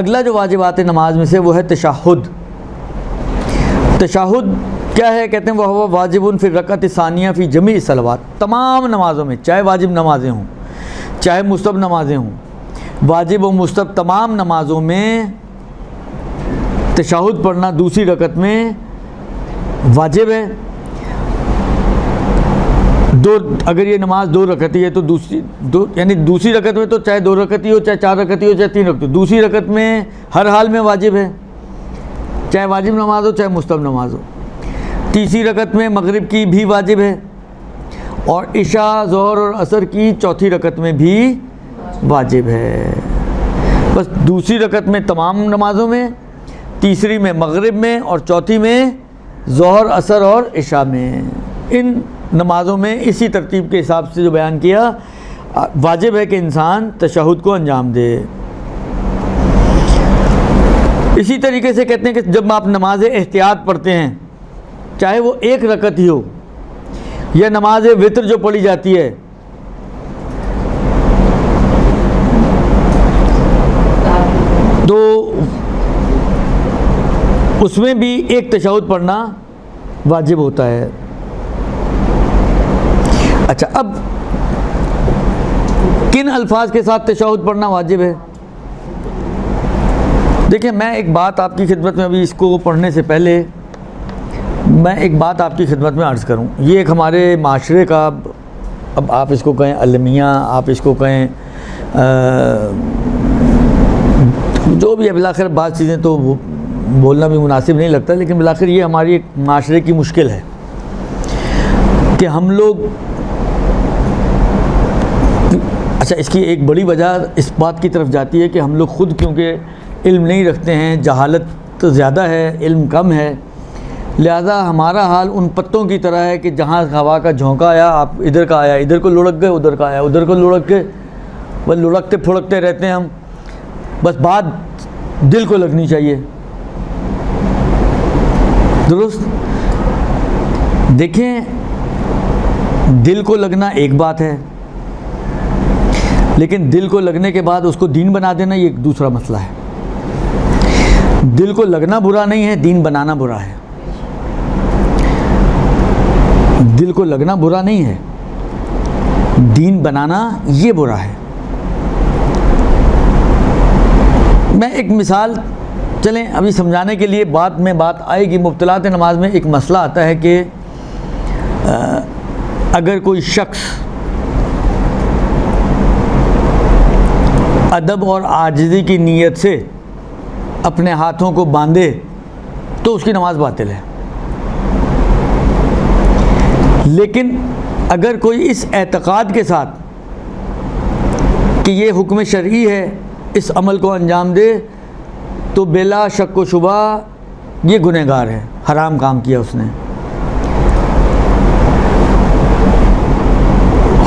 اگلا جو واجبات نماز میں سے وہ ہے تشہد. تشہد کیا ہے؟ کہتے ہیں وہ واجب فی الرکعۃ الثانیہ فی جمیع الصلوات. تمام نمازوں میں، چاہے واجب نمازیں ہوں چاہے مستحب نمازیں ہوں، واجب و مستحب تمام نمازوں میں تشہد پڑھنا دوسری رکعت میں واجب ہے. اگر یہ نماز 2 رکعتی ہے تو دوسری رکعت میں تو چاہے 2 رکعتی ہو چاہے 4 رکعتی ہو چاہے 3 رکعتی ہو، دوسری رکعت میں ہر حال میں واجب ہے، چاہے واجب نماز ہو چاہے مستحب نماز ہو. تیسری رکعت میں مغرب کی بھی واجب ہے، اور عشاء، ظہر اور عصر کی چوتھی رکعت میں بھی واجب ہے. بس دوسری رکعت میں تمام نمازوں میں، تیسری میں مغرب میں، اور چوتھی میں ظہر، عصر اور عشاء میں. ان نمازوں میں اسی ترتیب کے حساب سے جو بیان کیا، واجب ہے کہ انسان تشہد کو انجام دے. اسی طریقے سے کہتے ہیں کہ جب آپ نماز احتیاط پڑھتے ہیں، چاہے وہ 1 رکعت ہی ہو یا نماز وتر جو پڑھی جاتی ہے، تو اس میں بھی ایک تشہد پڑھنا واجب ہوتا ہے. اچھا، اب کن الفاظ کے ساتھ تشہد پڑھنا واجب ہے؟ دیکھیں، میں ایک بات آپ کی خدمت میں، ابھی اس کو پڑھنے سے پہلے میں ایک بات آپ کی خدمت میں عرض کروں. یہ ایک ہمارے معاشرے کا، اب آپ اس کو کہیں المیہ، آپ اس کو کہیں جو بھی ہے، بالآخر بعض چیزیں تو بولنا بھی مناسب نہیں لگتا، لیکن بالآخر یہ ہماری ایک معاشرے کی مشکل ہے کہ ہم لوگ، اچھا، اس کی ایک بڑی وجہ اس بات کی طرف جاتی ہے کہ ہم لوگ خود کیونکہ علم نہیں رکھتے ہیں، جہالت زیادہ ہے، علم کم ہے، لہذا ہمارا حال ان پتوں کی طرح ہے کہ جہاں ہوا کا جھونکا آیا، آپ ادھر کا آیا ادھر کو لڑک گئے، ادھر کا آیا ادھر کو لڑک گئے، بس لڑکتے پھڑکتے رہتے ہیں ہم. بس بات دل کو لگنی چاہیے. درست؟ دیکھیں، دل کو لگنا ایک بات ہے، لیکن دل کو لگنے کے بعد اس کو دین بنا دینا یہ ایک دوسرا مسئلہ ہے. دل کو لگنا برا نہیں ہے، دین بنانا برا ہے. دل کو لگنا برا نہیں ہے، دین بنانا یہ برا ہے. میں ایک مثال، چلیں ابھی سمجھانے کے لیے بات میں بات آئے گی. مبطلات نماز میں ایک مسئلہ آتا ہے کہ اگر کوئی شخص ادب اور عاجزی کی نیت سے اپنے ہاتھوں کو باندھے تو اس کی نماز باطل ہے. لیکن اگر کوئی اس اعتقاد کے ساتھ کہ یہ حکم شرعی ہے، اس عمل کو انجام دے، تو بلا شک و شبہ یہ گنہگار ہے، حرام کام کیا اس نے.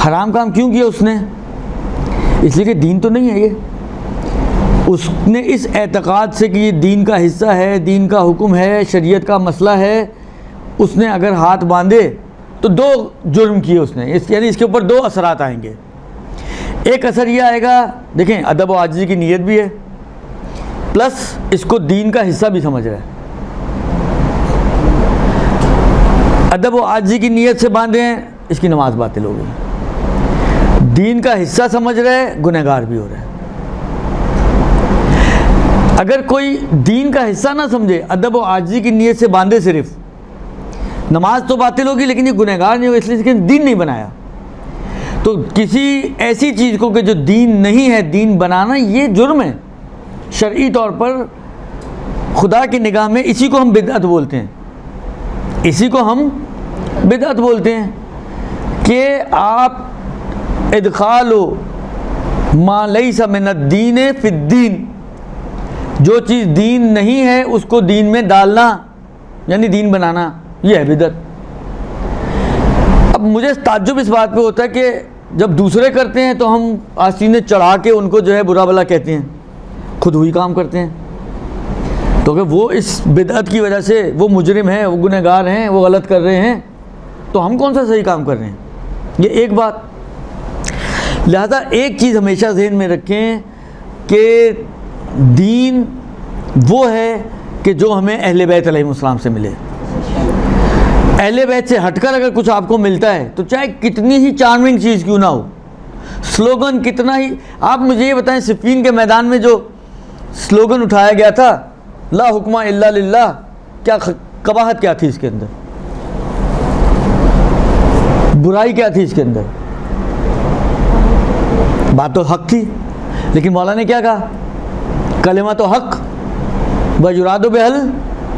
حرام کام کیوں کیا اس نے؟ اس لیے کہ دین تو نہیں ہے یہ. اس نے اس اعتقاد سے کہ یہ دین کا حصہ ہے، دین کا حکم ہے، شریعت کا مسئلہ ہے، اس نے اگر ہاتھ باندھے تو 2 جرم کیے اس نے. یعنی اس کے اوپر 2 اثرات آئیں گے. ایک اثر یہ آئے گا، دیکھیں ادب و عاجزی کی نیت بھی ہے، پلس اس کو دین کا حصہ بھی سمجھ رہا ہے. ادب و عاجزی کی نیت سے باندھے ہیں، اس کی نماز باطل ہو گئی. دین کا حصہ سمجھ رہے، گنہگار بھی ہو رہے. اگر کوئی دین کا حصہ نہ سمجھے، ادب و عاجزی کی نیت سے باندھے صرف، نماز تو باطل ہوگی لیکن یہ گنہگار نہیں ہوگا، اس لیے کہ دین نہیں بنایا. تو کسی ایسی چیز کو کہ جو دین نہیں ہے، دین بنانا یہ جرم ہے شرعی طور پر. خدا کی نگاہ میں اسی کو ہم بدعت بولتے ہیں، اسی کو ہم بدعت بولتے ہیں کہ آپ ادخال ما لیس من الدین فی الدین، جو چیز دین نہیں ہے اس کو دین میں ڈالنا، یعنی دین بنانا، یہ ہے بدعت. اب مجھے تعجب اس بات پہ ہوتا ہے کہ جب دوسرے کرتے ہیں تو ہم آستینے چڑھا کے ان کو جو ہے برا بھلا کہتے ہیں، خود وہی کام کرتے ہیں. تو کہ وہ اس بدعت کی وجہ سے وہ مجرم ہیں، وہ گنہگار ہیں، وہ غلط کر رہے ہیں، تو ہم کون سا صحیح کام کر رہے ہیں؟ یہ ایک بات. لہذا ایک چیز ہمیشہ ذہن میں رکھیں کہ دین وہ ہے کہ جو ہمیں اہل بیت علیہ السلام سے ملے. اہل بیت سے ہٹ کر اگر کچھ آپ کو ملتا ہے تو چاہے کتنی ہی چارمنگ چیز کیوں نہ ہو, سلوگن کتنا ہی, آپ مجھے یہ بتائیں صفین کے میدان میں جو سلوگن اٹھایا گیا تھا لا حکم الا للہ, کیا قباحت کیا تھی اس کے اندر, برائی کیا تھی اس کے اندر؟ بات تو حق تھی, لیکن مولا نے کیا کہا, کلمہ تو حق ویراد بہل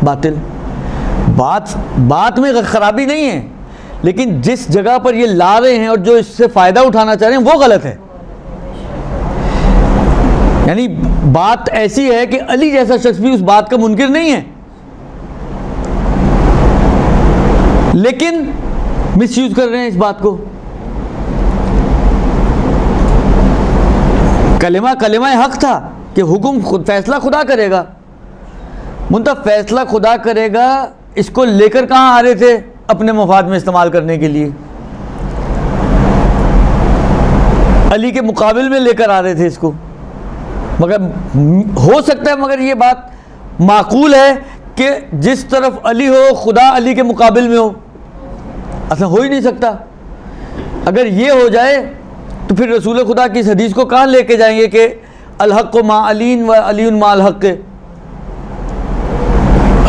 باطل. بات میں خرابی نہیں ہے, لیکن جس جگہ پر یہ لا رہے ہیں اور جو اس سے فائدہ اٹھانا چاہ رہے ہیں وہ غلط ہے. یعنی بات ایسی ہے کہ علی جیسا شخص بھی اس بات کا منکر نہیں ہے, لیکن مس یوز کر رہے ہیں اس بات کو. کلمہ حق تھا کہ حکم فیصلہ خدا کرے گا, منتہا فیصلہ خدا کرے گا, اس کو لے کر کہاں آ رہے تھے اپنے مفاد میں استعمال کرنے کے لیے, علی کے مقابل میں لے کر آ رہے تھے اس کو. مگر ہو سکتا ہے, مگر یہ بات معقول ہے کہ جس طرف علی ہو خدا علی کے مقابل میں ہو, ایسا ہو ہی نہیں سکتا. اگر یہ ہو جائے تو پھر رسول خدا کی اس حدیث کو کہاں لے کے جائیں گے کہ الحق ما علین و علی ما الحق,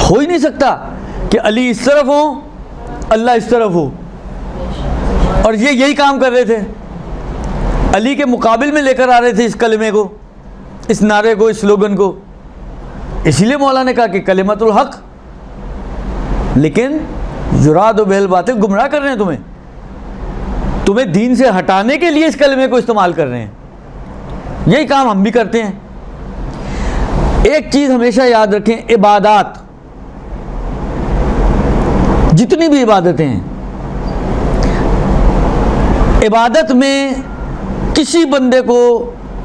ہو ہی نہیں سکتا کہ علی اس طرف ہو اللہ اس طرف ہو. اور یہ یہی کام کر رہے تھے, علی کے مقابل میں لے کر آ رہے تھے اس کلمے کو, اس نعرے کو, اس سلوگن کو. اسی لیے مولا نے کہا کہ کلمۃ الحق, لیکن یراد بہل باطل, گمراہ کر رہے ہیں تمہیں دین سے ہٹانے کے لیے اس کلمے کو استعمال کر رہے ہیں. یہی کام ہم بھی کرتے ہیں. ایک چیز ہمیشہ یاد رکھیں, عبادات, جتنی بھی عبادتیں ہیں, عبادت میں کسی بندے کو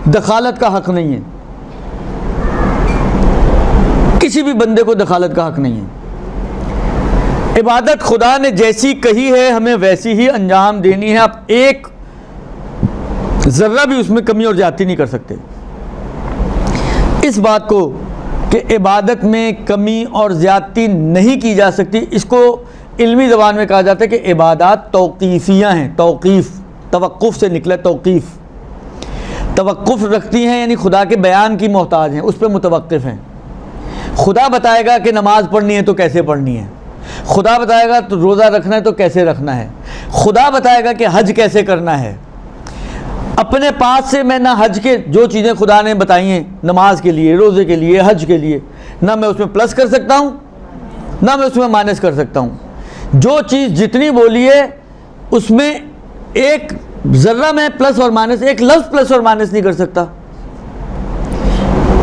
دخالت کا حق نہیں ہے, کسی بھی بندے کو دخالت کا حق نہیں ہے. عبادت خدا نے جیسی کہی ہے ہمیں ویسی ہی انجام دینی ہے. آپ ایک ذرہ بھی اس میں کمی اور زیادتی نہیں کر سکتے. اس بات کو کہ عبادت میں کمی اور زیادتی نہیں کی جا سکتی, اس کو علمی زبان میں کہا جاتا ہے کہ عبادات توقیفیاں ہیں. توقف سے نکلا توقیف, توقف رکھتی ہیں, یعنی خدا کے بیان کی محتاج ہیں, اس پہ متوقف ہیں. خدا بتائے گا کہ نماز پڑھنی ہے تو کیسے پڑھنی ہے, خدا بتائے گا تو روزہ رکھنا ہے تو کیسے رکھنا ہے, خدا بتائے گا کہ حج کیسے کرنا ہے. اپنے پاس سے میں نہ حج کے جو چیزیں خدا نے بتائی ہیں نماز کے لیے, روزے کے لیے, حج کے لیے, نہ میں اس میں پلس کر سکتا ہوں نہ میں اس میں مائنس کر سکتا ہوں. جو چیز جتنی بولی ہے اس میں ایک ذرہ میں پلس اور مائنس, ایک لفظ پلس اور مائنس نہیں کر سکتا.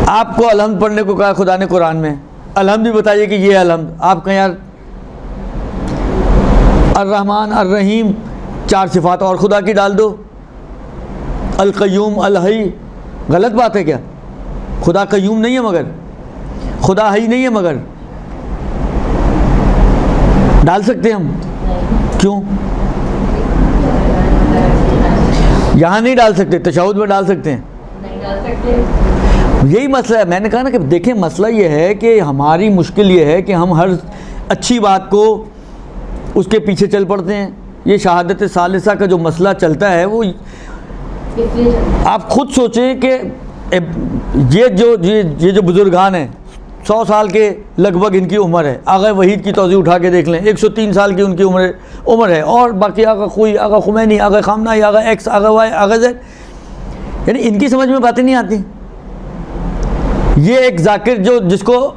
آپ کو الحمد پڑھنے کو کہا خدا نے قرآن میں, الحمد بھی بتائیے کہ یہ الحمد, آپ کہیں یار الرحمن الرحیم 4 صفات اور خدا کی ڈال دو, القیوم الحی, غلط بات ہے کیا؟ خدا قیوم نہیں ہے مگر, خدا حی نہیں ہے مگر, ڈال سکتے ہم؟ کیوں یہاں نہیں ڈال سکتے؟ تشہد میں ڈال سکتے ہیں؟ نہیں ڈال سکتے. یہی مسئلہ ہے. میں نے کہا نا کہ دیکھیں مسئلہ یہ ہے کہ ہماری مشکل یہ ہے کہ ہم ہر اچھی بات کو اس کے پیچھے چل پڑتے ہیں. یہ شہادت ثالثہ کا جو مسئلہ چلتا ہے وہ آپ خود سوچیں کہ یہ جو بزرگان ہیں 100 سال کے لگ بھگ ان کی عمر ہے. آغا وحید کی توضیح اٹھا کے دیکھ لیں, 103 سال کی ان کی عمر ہے, اور باقی آغا خوئی, آغا خمینی, آغا خامنہئی, آغا ایکس, آغا وائی, آغا زیڈ, یعنی ان کی سمجھ میں باتیں نہیں آتی. یہ ایک ذاکر جس کو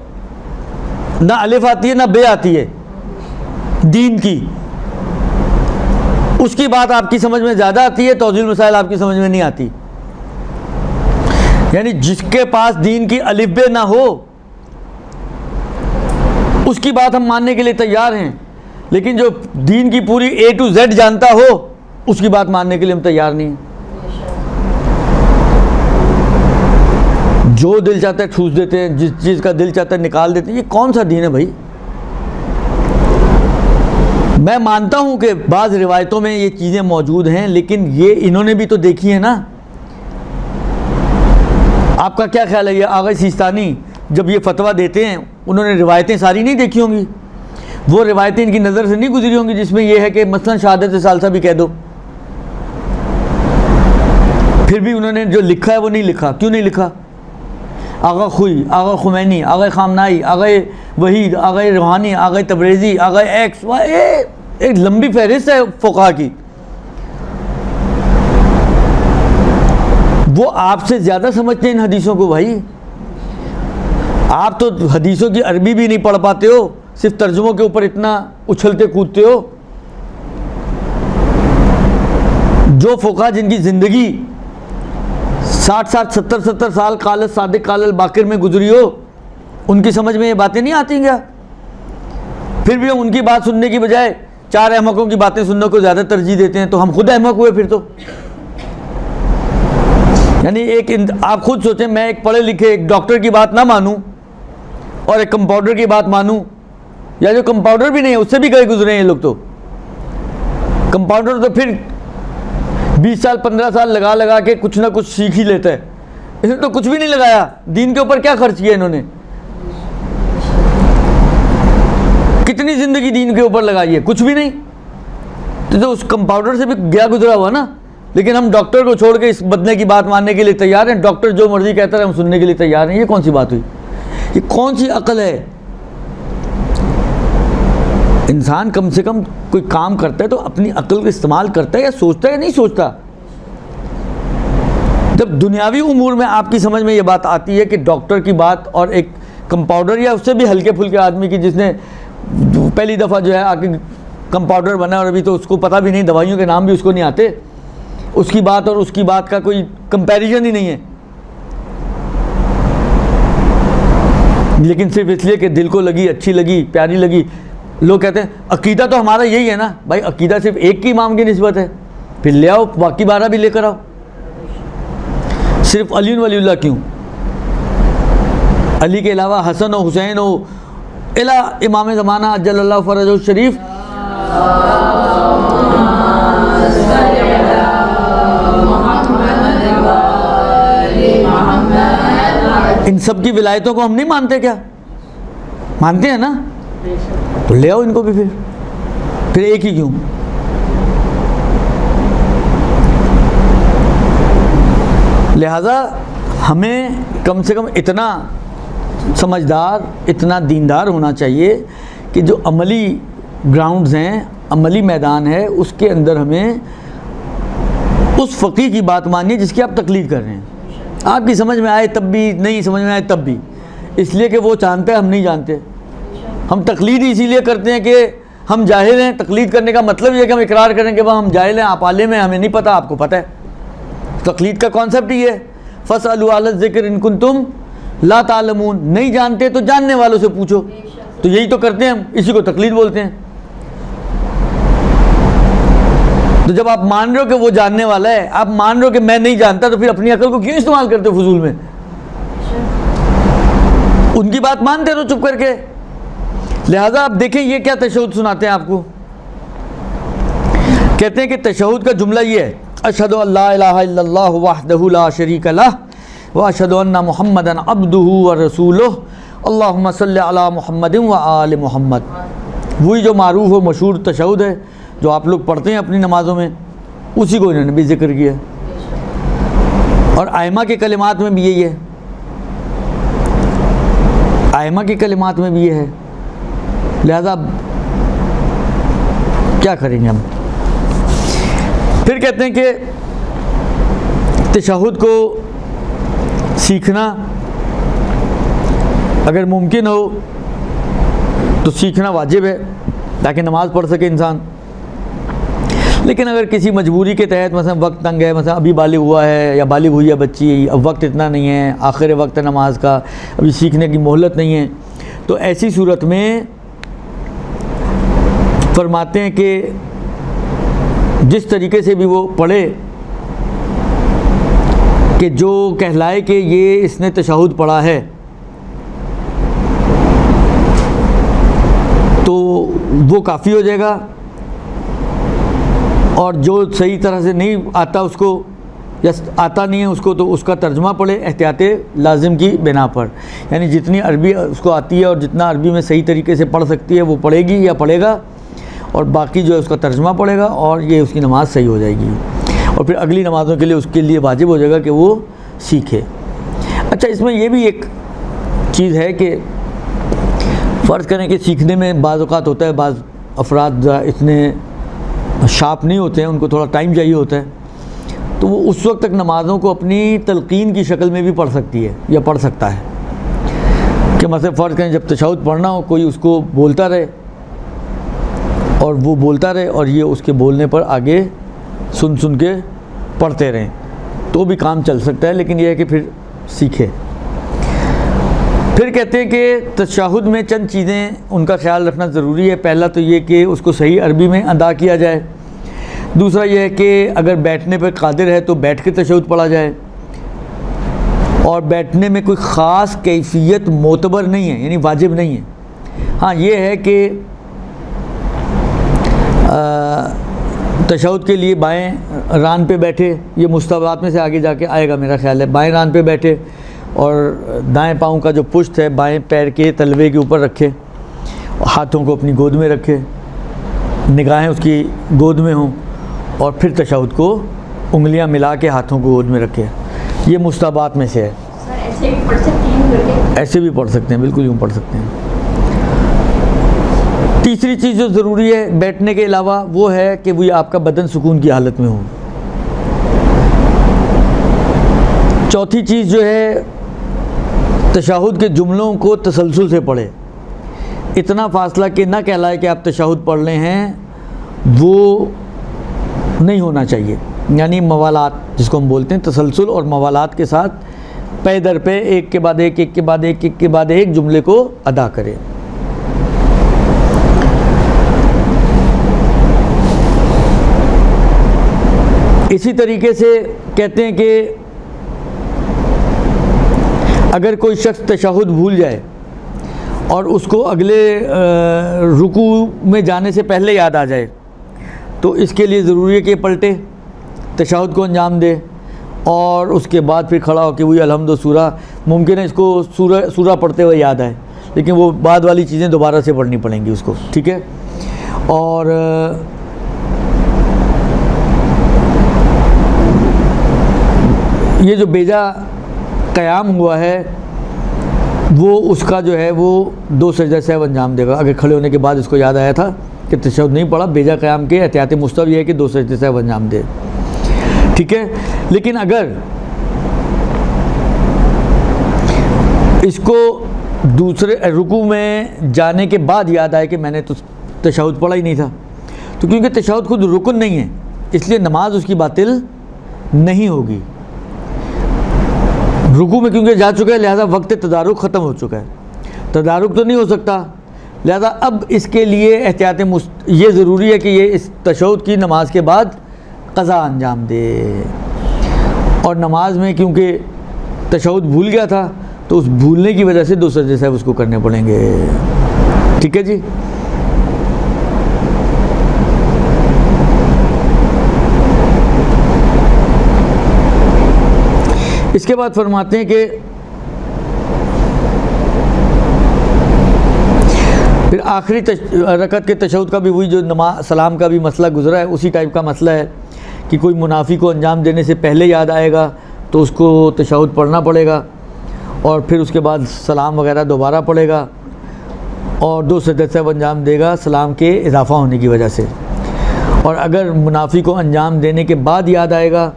نہ الف آتی ہے نہ بے آتی ہے دین کی, اس کی بات آپ کی سمجھ میں زیادہ آتی ہے, توضیح المسائل آپ کی سمجھ میں نہیں آتی. یعنی جس کے پاس دین کی الف بے نہ ہو اس کی بات ہم ماننے کے لیے تیار ہیں, لیکن جو دین کی پوری A to Z جانتا ہو اس کی بات ماننے کے لیے ہم تیار نہیں ہیں. جو دل چاہتا ہے ٹھوس دیتے ہیں, جس چیز کا دل چاہتا ہے نکال دیتے ہیں. یہ کون سا دین ہے بھائی؟ میں مانتا ہوں کہ بعض روایتوں میں یہ چیزیں موجود ہیں, لیکن یہ انہوں نے بھی تو دیکھی ہیں نا. آپ کا کیا خیال ہے یہ آغا سیستانی جب یہ فتویٰ دیتے ہیں انہوں نے روایتیں ساری نہیں دیکھی ہوں گی؟ وہ روایتیں ان کی نظر سے نہیں گزری ہوں گی جس میں یہ ہے کہ مثلا شہادت ثالثہ بھی کہہ دو؟ پھر بھی انہوں نے جو لکھا ہے وہ نہیں لکھا. کیوں نہیں لکھا؟ آغا خوئی، آغا خمینی، آغا خامنائی، آغا وحید، آغا روحانی، آغا تبریزی، آغا ایکس وائی، ایک لمبی فہرست ہے فقہا کی. وہ آپ سے زیادہ سمجھتے ہیں ان حدیثوں کو. بھائی آپ تو حدیثوں کی عربی بھی نہیں پڑھ پاتے ہو، صرف ترجموں کے اوپر اتنا اچھلتے کودتے ہو. جو فقہا جن کی زندگی 60 70 سال قال الصادق قال الباقر میں گزری ہو، ان کی سمجھ میں یہ باتیں نہیں آتی کیا؟ پھر بھی ہم ان کی بات سننے کی بجائے 4 احمقوں کی باتیں سننے کو زیادہ ترجیح دیتے ہیں. تو ہم خود احمق ہوئے پھر تو. یعنی آپ خود سوچیں، میں ایک پڑھے لکھے ایک ڈاکٹر کی بات نہ مانوں اور ایک کمپاؤنڈر کی بات مانوں، یا جو کمپاؤنڈر بھی نہیں ہے اس سے بھی گئے گزرے ہیں یہ لوگ. تو کمپاؤنڈر تو پھر 20 سال 15 سال لگا کے کچھ نہ کچھ سیکھ ہی لیتا ہے. اس نے تو کچھ بھی نہیں لگایا. دین کے اوپر کیا خرچ کیا انہوں نے؟ کتنی زندگی دین کے اوپر لگائی ہے؟ کچھ بھی نہیں. تو اس کمپاؤنڈر سے بھی گیا گزرا ہوا نا. لیکن ہم ڈاکٹر کو چھوڑ کے اس بدنے کی بات ماننے کے لیے تیار ہیں. ڈاکٹر جو مرضی کہتا ہے ہم سننے کے لیے تیار ہیں. یہ کون سی بات ہوئی؟ یہ کون سی عقل ہے؟ انسان کم سے کم کوئی کام کرتا ہے تو اپنی عقل کا استعمال کرتا ہے یا سوچتا ہے یا نہیں سوچتا؟ جب دنیاوی امور میں آپ کی سمجھ میں یہ بات آتی ہے کہ ڈاکٹر کی بات اور ایک کمپاؤنڈر یا اس سے بھی ہلکے پھلکے آدمی کی جس نے پہلی دفعہ جو ہے آ کے کمپاؤنڈر بنا اور ابھی تو اس کو پتہ بھی نہیں، دوائیوں کے نام بھی اس کو نہیں آتے، اس کی بات اور اس کی بات کا کوئی کمپیریزن ہی نہیں ہے. لیکن صرف اس لیے کہ دل کو لگی، اچھی لگی، پیاری لگی. لوگ کہتے ہیں عقیدہ تو ہمارا یہی ہے نا. بھائی عقیدہ صرف ایک کی امام کی نسبت ہے، پھر لے آؤ باقی 12 بھی لے کر آؤ. صرف علی ولی اللہ کیوں؟ علی کے علاوہ حسن و حسین و الا امام زمانہ اجل اللہ فرجہ الشریف، ان سب کی ولایتوں کو ہم نہیں مانتے کیا؟ مانتے ہیں نا. تو لے آؤ ان کو بھی. پھر ایک ہی کیوں؟ لہذا ہمیں کم سے کم اتنا سمجھدار، اتنا دیندار ہونا چاہیے کہ جو عملی گراؤنڈز ہیں، عملی میدان ہے، اس کے اندر ہمیں اس فقیہ کی بات ماننی جس کی آپ تقلید کر رہے ہیں. آپ کی سمجھ میں آئے تب بھی، نہیں سمجھ میں آئے تب بھی، اس لیے کہ وہ جانتا ہے ہم نہیں جانتے. ہم تقلید اسی لیے کرتے ہیں کہ ہم جاہل ہیں. تقلید کرنے کا مطلب یہ ہے کہ ہم اقرار کریں کہ ہم جاہل ہیں، آپ عالم ہیں، ہمیں نہیں پتہ، آپ کو پتہ ہے. تقلید کا کانسیپٹ یہ ہے، فَاسْأَلُوا أَهْلَ الذِّكْرِ إِن كُنتُمْ لَا تَعْلَمُونَ. نہیں جانتے تو جاننے والوں سے پوچھو. تو یہی تو کرتے ہیں ہم، اسی کو تقلید بولتے ہیں. تو جب آپ مان رہے ہو کہ وہ جاننے والا ہے، آپ مان رہے ہو کہ میں نہیں جانتا، تو پھر اپنی عقل کو کیوں استعمال کرتے ہو فضول میں؟ ان کی بات مانتے رہو چپ کر کے. لہذا آپ دیکھیں یہ کیا تشہد سناتے ہیں آپ کو. کہتے ہیں کہ تشہد کا جملہ یہ ہے، اشہد ان لا الہ الا اللہ وحدہ لا شریک لہ واشہد ان محمدا عبدہ ورسولہ اللہم صلی علی محمد وآل محمد. وہی جو معروف و مشہور تشہد ہے جو آپ لوگ پڑھتے ہیں اپنی نمازوں میں، اسی کو انہوں نے بھی ذکر کیا. اور ائمہ کے کلمات میں بھی یہی ہے، ائمہ کے کلمات میں بھی یہ ہے. لہذا کیا کریں گے ہم؟ پھر کہتے ہیں کہ تشہد کو سیکھنا اگر ممکن ہو تو سیکھنا واجب ہے تاکہ نماز پڑھ سکے انسان. لیکن اگر کسی مجبوری کے تحت مثلا وقت تنگ ہے، مثلا ابھی بالغ ہوا ہے یا بالغ ہوئی ہے بچی، اب وقت اتنا نہیں ہے، آخر وقت ہے نماز کا، ابھی سیکھنے کی مہلت نہیں ہے، تو ایسی صورت میں فرماتے ہیں کہ جس طریقے سے بھی وہ پڑھے کہ جو کہلائے کہ یہ اس نے تشہد پڑھا ہے، تو وہ کافی ہو جائے گا. اور جو صحیح طرح سے نہیں آتا اس کو یا آتا نہیں ہے اس کو تو اس کا ترجمہ پڑھے احتیاط لازم کی بنا پر، یعنی جتنی عربی اس کو آتی ہے اور جتنا عربی میں صحیح طریقے سے پڑھ سکتی ہے وہ پڑھے گی یا پڑھے گا، اور باقی جو ہے اس کا ترجمہ پڑھے گا، اور یہ اس کی نماز صحیح ہو جائے گی، اور پھر اگلی نمازوں کے لیے اس کے لیے واجب ہو جائے گا کہ وہ سیکھے۔ اچھا، اس میں یہ بھی ایک چیز ہے کہ فرض کریں کہ سیکھنے میں بعض اوقات ہوتا ہے، بعض افراد اتنے شارپ نہیں ہوتے ہیں، ان کو تھوڑا ٹائم چاہیے ہوتا ہے، تو وہ اس وقت تک نمازوں کو اپنی تلقین کی شکل میں بھی پڑھ سکتی ہے یا پڑھ سکتا ہے، کہ مثلا فرض کریں جب تشہد پڑھنا ہو کوئی اس کو بولتا رہے اور وہ بولتا رہے اور یہ اس کے بولنے پر آگے سن کے پڑھتے رہیں، تو بھی کام چل سکتا ہے، لیکن یہ ہے کہ پھر سیکھے۔ پھر کہتے ہیں کہ تشہد میں چند چیزیں ان کا خیال رکھنا ضروری ہے۔ پہلا تو یہ کہ اس کو صحیح عربی میں ادا کیا جائے، دوسرا یہ ہے کہ اگر بیٹھنے پر قادر ہے تو بیٹھ کے تشہد پڑھا جائے، اور بیٹھنے میں کوئی خاص کیفیت معتبر نہیں ہے، یعنی واجب نہیں ہے۔ ہاں یہ ہے کہ تشہد کے لیے بائیں ران پہ بیٹھے، یہ مستحبات میں سے آگے جا کے آئے گا میرا خیال ہے، بائیں ران پہ بیٹھے اور دائیں پاؤں کا جو پشت ہے بائیں پیر کے تلوے کے اوپر رکھے، ہاتھوں کو اپنی گود میں رکھے، نگاہیں اس کی گود میں ہوں، اور پھر تشہد کو انگلیاں ملا کے ہاتھوں کو گود میں رکھے، یہ مستحبات میں سے ہے۔ ایسے بھی پڑھ سکتے ہیں، ایسے بھی پڑھ سکتے ہیں، بالکل یوں پڑھ سکتے ہیں۔ تیسری چیز جو ضروری ہے بیٹھنے کے علاوہ وہ ہے کہ وہ آپ کا بدن سکون کی حالت میں ہو۔ چوتھی چیز جو ہے تشہد کے جملوں کو تسلسل سے پڑھے، اتنا فاصلہ کہ نہ کہلائے کہ آپ تشہد پڑھ رہے ہیں، وہ نہیں ہونا چاہیے، یعنی موالات جس کو ہم بولتے ہیں، تسلسل اور موالات کے ساتھ پے در پہ ایک کے بعد ایک، ایک کے بعد ایک، ایک کے بعد ایک جملے کو ادا کرے۔ اسی طریقے سے کہتے ہیں کہ اگر کوئی شخص تشہد بھول جائے اور اس کو اگلے رکوع میں جانے سے پہلے یاد آ جائے، تو اس کے لیے ضروری ہے کہ پلٹے، تشہد کو انجام دے، اور اس کے بعد پھر کھڑا ہو کے وہی الحمد و سورہ، ممکن ہے اس کو سورہ پڑھتے ہوئے یاد آئے، لیکن وہ بعد والی چیزیں دوبارہ سے پڑھنی پڑیں گی اس کو، ٹھیک ہے۔ اور یہ جو بیجا قیام ہوا ہے وہ اس کا جو ہے وہ 2 سجدہ سہو انجام دے گا، اگر کھڑے ہونے کے بعد اس کو یاد آیا تھا کہ تشہد نہیں پڑھا، بیجا قیام کے احتیاط مستحب یہ ہے کہ 2 سجدہ سہو انجام دے، ٹھیک ہے۔ لیکن اگر اس کو دوسرے رکوع میں جانے کے بعد یاد آئے کہ میں نے تو تشہد پڑھا ہی نہیں تھا، تو کیونکہ تشہد خود رکن نہیں ہے اس لیے نماز اس کی باطل نہیں ہوگی، رکوع میں کیونکہ جا چکا ہے لہذا وقت تدارک ختم ہو چکا ہے، تدارک تو نہیں ہو سکتا، لہذا اب اس کے لیے احتیاط یہ ضروری ہے کہ یہ اس تشہد کی نماز کے بعد قضا انجام دے، اور نماز میں کیونکہ تشہد بھول گیا تھا تو اس بھولنے کی وجہ سے 2 سجدے سہو اس کو کرنے پڑیں گے، ٹھیک ہے جی۔ اس کے بعد فرماتے ہیں کہ پھر آخری رکعت کے تشہد کا بھی وہی جو سلام کا بھی مسئلہ گزرا ہے اسی ٹائپ کا مسئلہ ہے کہ کوئی منافی کو انجام دینے سے پہلے یاد آئے گا تو اس کو تشہد پڑھنا پڑے گا، اور پھر اس کے بعد سلام وغیرہ دوبارہ پڑھے گا، اور 2 سجدہ سہو انجام دے گا سلام کے اضافہ ہونے کی وجہ سے، اور اگر منافی کو انجام دینے کے بعد یاد آئے گا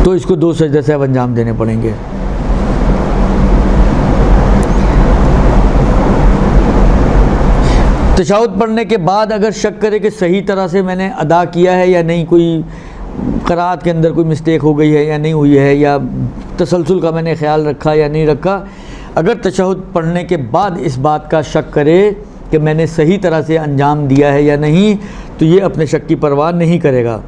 تو اس کو 2 سجدہ سہو انجام دینے پڑیں گے۔ تشہد پڑھنے کے بعد اگر شک کرے کہ صحیح طرح سے میں نے ادا کیا ہے یا نہیں، کوئی قرات کے اندر کوئی مسٹیک ہو گئی ہے یا نہیں ہوئی ہے، یا تسلسل کا میں نے خیال رکھا یا نہیں رکھا، اگر تشہد پڑھنے کے بعد اس بات کا شک کرے کہ میں نے صحیح طرح سے انجام دیا ہے یا نہیں، تو یہ اپنے شک کی پرواہ نہیں کرے گا۔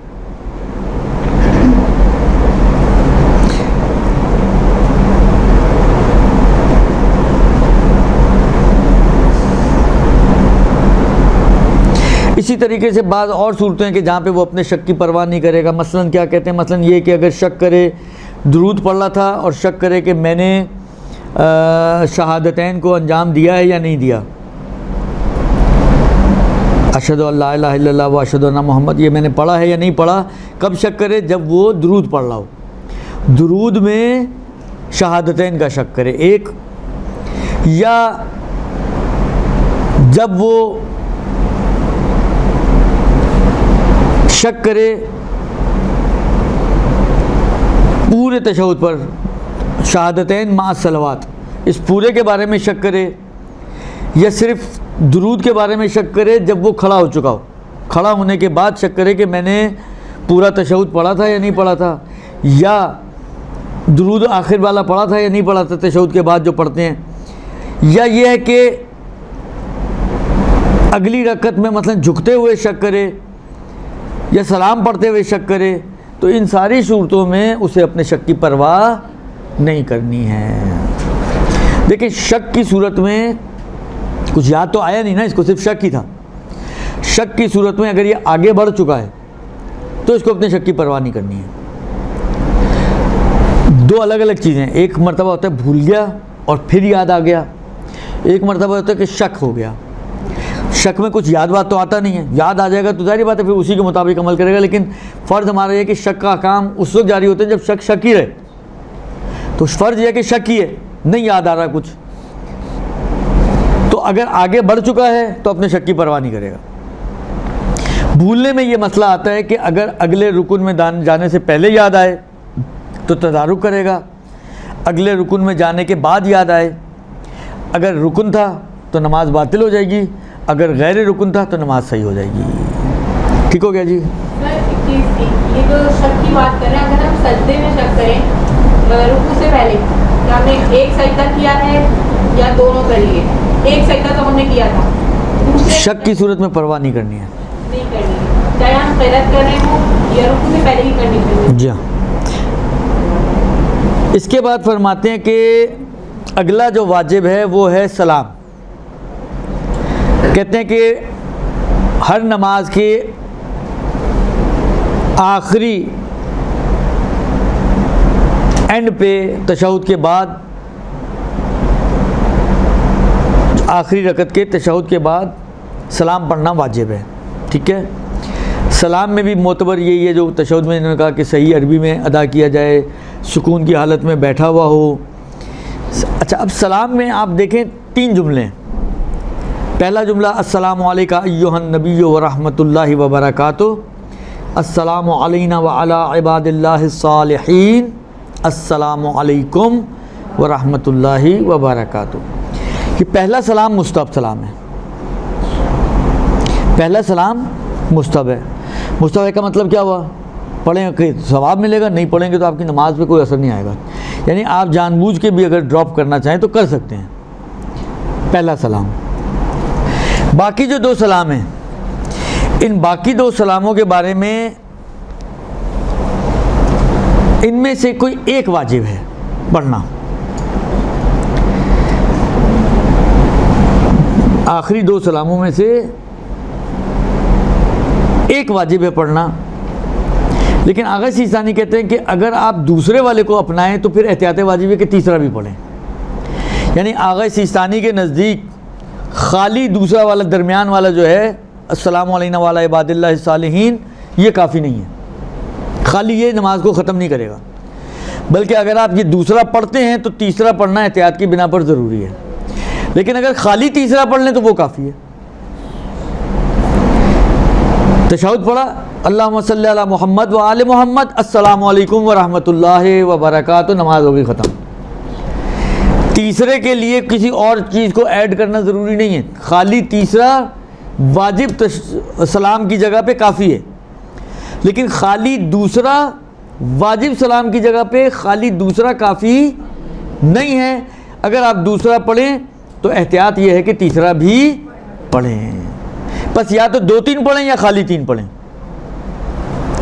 اسی طریقے سے بعض اور صورتیں ہیں کہ جہاں پہ وہ اپنے شک کی پرواہ نہیں کرے گا. مثلا کیا کہتے ہیں؟ مثلا یہ کہ اگر شک کرے، درود پڑھ رہا تھا اور شک کرے کہ میں نے شہادتین کو انجام دیا ہے یا نہیں دیا، اشہد ان لا الہ الا اللہ و اشہد ان محمد، یہ میں نے پڑھا ہے یا نہیں پڑھا. کب شک کرے؟ جب وہ درود پڑھ رہا ہو. درود میں شہادتین کا شک کرے ایک، یا جب وہ شک کرے پورے تشہد پر، شہادتین مع الصلوات، اس پورے کے بارے میں شک کرے، یا صرف درود کے بارے میں شک کرے جب وہ کھڑا ہو چکا ہو. کھڑا ہونے کے بعد شک کرے کہ میں نے پورا تشہد پڑھا تھا یا نہیں پڑھا تھا، یا درود آخر والا پڑھا تھا یا نہیں پڑھا تھا تشہد کے بعد جو پڑھتے ہیں. یا یہ ہے کہ اگلی رکعت میں مثلا جھکتے ہوئے شک کرے یا سلام پڑھتے ہوئے شک کرے. تو ان ساری صورتوں میں اسے اپنے شک کی پرواہ نہیں کرنی ہے. دیکھیں شک کی صورت میں کچھ یاد تو آیا نہیں نا، اس کو صرف شک ہی تھا. شک کی صورت میں اگر یہ آگے بڑھ چکا ہے تو اس کو اپنے شک کی پرواہ نہیں کرنی ہے. دو الگ الگ چیزیں، ایک مرتبہ ہوتا ہے بھول گیا اور پھر یاد آ گیا، ایک مرتبہ ہوتا ہے کہ شک ہو گیا. شک میں کچھ یاد بات تو آتا نہیں ہے، یاد آ جائے گا تو ظاہری بات ہے پھر اسی کے مطابق عمل کرے گا. لیکن فرض ہمارا یہ ہے کہ شک کا کام اس وقت جاری ہوتے ہیں جب شک ہی رہے. تو فرض یہ ہے کہ شک ہی ہے، نہیں یاد آ رہا کچھ، تو اگر آگے بڑھ چکا ہے تو اپنے شک کی پرواہ نہیں کرے گا. بھولنے میں یہ مسئلہ آتا ہے کہ اگر اگلے رکن میں جانے سے پہلے یاد آئے تو تدارک کرے گا، اگلے رکن میں جانے کے بعد یاد آئے. اگر رکن تھا تو نماز باطل ہو جائے گی، اگر غیر رکن تھا تو نماز صحیح ہو جائے گی. ٹھیک ہو گیا جی؟ سر ایک چیز تھی، یہ جو شک کی بات کر رہے ہیں، اگر ہم سجدے میں شک کریں رکوع سے پہلے کہ ہم نے ایک سجدہ کیا ہے یا دونوں کر لیے، ایک سجدہ تو ہم نے کیا تھا، شک کی صورت میں پرواہ نہیں کرنی ہے، نہیں کرنی ہے، چاہے ہم قرات کر رہے ہوں یا رکوع سے پہلے ہی کرنی چاہیے. جی ہاں. اس کے بعد فرماتے ہیں کہ اگلا جو واجب ہے وہ ہے سلام. کہتے ہیں کہ ہر نماز کے آخری اینڈ پہ تشہد کے بعد، آخری رکعت کے تشہد کے بعد سلام پڑھنا واجب ہے. ٹھیک ہے؟ سلام میں بھی معتبر یہی ہے جو تشہد میں انہوں نے کہا کہ صحیح عربی میں ادا کیا جائے، سکون کی حالت میں بیٹھا ہوا ہو. اچھا، اب سلام میں آپ دیکھیں 3 جملے ہیں. پہلا جملہ السلام علیکہ ایھا النبی ورحمۃ اللہ وبرکاتہ، السلام علینا وعلی عباد اللہ الصالحین، السلام علیکم ورحمۃ اللہ وبرکاتہ. یہ پہلا سلام مستحب سلام ہے. پہلا سلام مستحب ہے. مستحب کا مطلب کیا ہوا؟ پڑھیں کہ ثواب ملے گا، نہیں پڑھیں گے تو آپ کی نماز پہ کوئی اثر نہیں آئے گا. یعنی آپ جان بوجھ کے بھی اگر ڈراپ کرنا چاہیں تو کر سکتے ہیں. پہلا سلام. باقی جو 2 سلام ہیں، ان باقی 2 سلاموں کے بارے میں ان میں سے کوئی ایک واجب ہے پڑھنا. آخری 2 سلاموں میں سے ایک واجب ہے پڑھنا. لیکن آغا سیستانی کہتے ہیں کہ اگر آپ دوسرے والے کو اپنائیں تو پھر احتیاط واجب ہے کہ تیسرا بھی پڑھیں. یعنی آغا سیستانی کے نزدیک خالی دوسرا والا درمیان والا جو ہے السلام علینا وعلی عباد اللہ الصالحین، یہ کافی نہیں ہے. خالی یہ نماز کو ختم نہیں کرے گا، بلکہ اگر آپ یہ دوسرا پڑھتے ہیں تو تیسرا پڑھنا احتیاط کی بنا پر ضروری ہے. لیکن اگر خالی تیسرا پڑھ لیں تو وہ کافی ہے. تشہد پڑھا اللہم صلی علی محمد وآل محمد، السلام علیکم ورحمۃ اللہ وبرکاتہ، نماز ہوگی ختم. تیسرے کے لیے کسی اور چیز کو ایڈ کرنا ضروری نہیں ہے، خالی تیسرا واجب سلام کی جگہ پہ کافی ہے. لیکن خالی دوسرا واجب سلام کی جگہ پہ خالی دوسرا کافی نہیں ہے. اگر آپ دوسرا پڑھیں تو احتیاط یہ ہے کہ تیسرا بھی پڑھیں. بس یا تو 2-3 پڑھیں یا خالی 3 پڑھیں.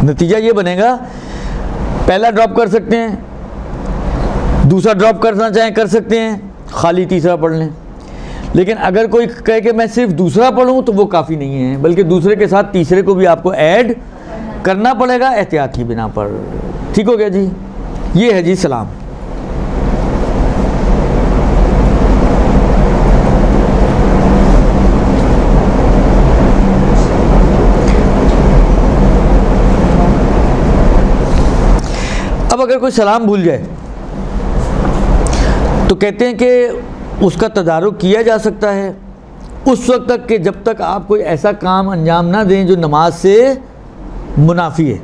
نتیجہ یہ بنے گا، پہلا ڈراپ کر سکتے ہیں، دوسرا ڈراپ کرنا چاہیں کر سکتے ہیں، خالی تیسرا پڑھ لیں. لیکن اگر کوئی کہے کہ میں صرف دوسرا پڑھوں تو وہ کافی نہیں ہے، بلکہ دوسرے کے ساتھ تیسرے کو بھی آپ کو ایڈ کرنا پڑے گا احتیاط کی بنا پر. ٹھیک ہو گیا جی. یہ ہے جی سلام. اب اگر کوئی سلام بھول جائے تو کہتے ہیں کہ اس کا تدارک کیا جا سکتا ہے اس وقت تک کہ جب تک آپ کوئی ایسا کام انجام نہ دیں جو نماز سے منافی ہے.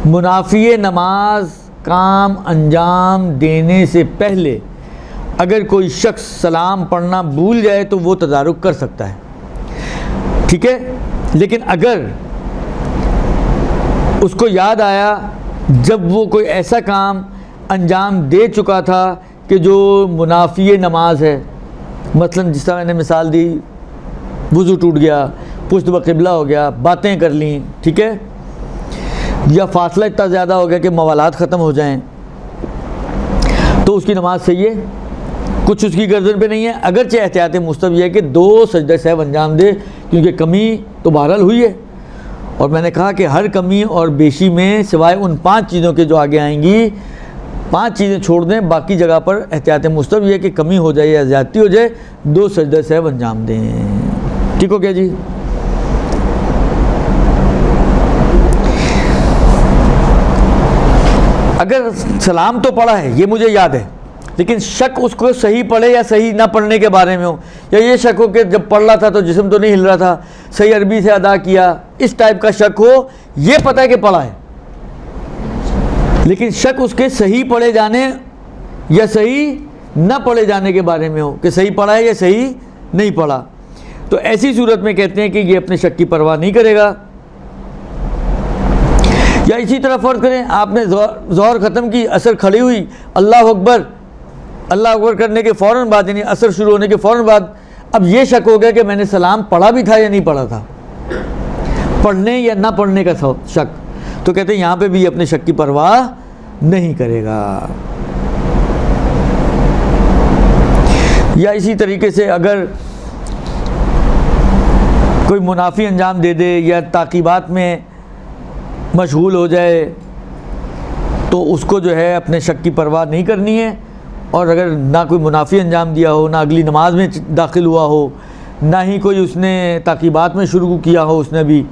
منافی نماز کام انجام دینے سے پہلے اگر کوئی شخص سلام پڑھنا بھول جائے تو وہ تدارک کر سکتا ہے. ٹھیک ہے. لیکن اگر اس کو یاد آیا جب وہ کوئی ایسا کام انجام دے چکا تھا کہ جو منافی نماز ہے، مثلا جس طرح میں نے مثال دی، وضو ٹوٹ گیا، پشت بقبلہ ہو گیا، باتیں کر لیں، ٹھیک ہے، یا فاصلہ اتنا زیادہ ہو گیا کہ موالات ختم ہو جائیں، تو اس کی نماز صحیح ہے، کچھ اس کی گردن پہ نہیں ہے. اگرچہ احتیاط مستحب یہ ہے کہ 2 سجدہ سہو انجام دے، کیونکہ کمی تو بہرحال ہوئی ہے. اور میں نے کہا کہ ہر کمی اور بیشی میں سوائے ان 5 چیزوں کے جو آگے آئیں گی 5 چیزیں چھوڑ دیں، باقی جگہ پر احتیاط مستحب یہ ہے کہ کمی ہو جائے یا زیادتی ہو جائے 2 سجدہ سہو انجام دیں. ٹھیک ہو گیا جی. اگر سلام تو پڑھا ہے یہ مجھے یاد ہے، لیکن شک اس کو صحیح پڑھے یا صحیح نہ پڑھنے کے بارے میں ہو، یا یہ شک ہو کہ جب پڑھ رہا تھا تو جسم تو نہیں ہل رہا تھا، صحیح عربی سے ادا کیا، اس ٹائپ کا شک ہو، یہ پتہ ہے کہ پڑھا ہے، لیکن شک اس کے صحیح پڑھے جانے یا صحیح نہ پڑھے جانے کے بارے میں ہو کہ صحیح پڑھا ہے یا صحیح نہیں پڑھا، تو ایسی صورت میں کہتے ہیں کہ یہ اپنے شک کی پرواہ نہیں کرے گا. یا اسی طرح فرض کریں آپ نے ظہر ختم کی، عصر کھڑی ہوئی، اللہ اکبر کرنے کے فوراً بعد، یعنی عصر شروع ہونے کے فوراً بعد اب یہ شک ہو گیا کہ میں نے سلام پڑھا بھی تھا یا نہیں پڑھا تھا، پڑھنے یا نہ پڑھنے کا شک، تو کہتے ہیں یہاں پہ بھی اپنے شک کی پرواہ نہیں کرے گا. یا اسی طریقے سے اگر کوئی منافی انجام دے دے یا تعقیبات میں مشغول ہو جائے تو اس کو جو ہے اپنے شک کی پرواہ نہیں کرنی ہے. اور اگر نہ کوئی منافی انجام دیا ہو، نہ اگلی نماز میں داخل ہوا ہو، نہ ہی کوئی اس نے تعقیبات میں شروع کیا ہو اس نے بھی،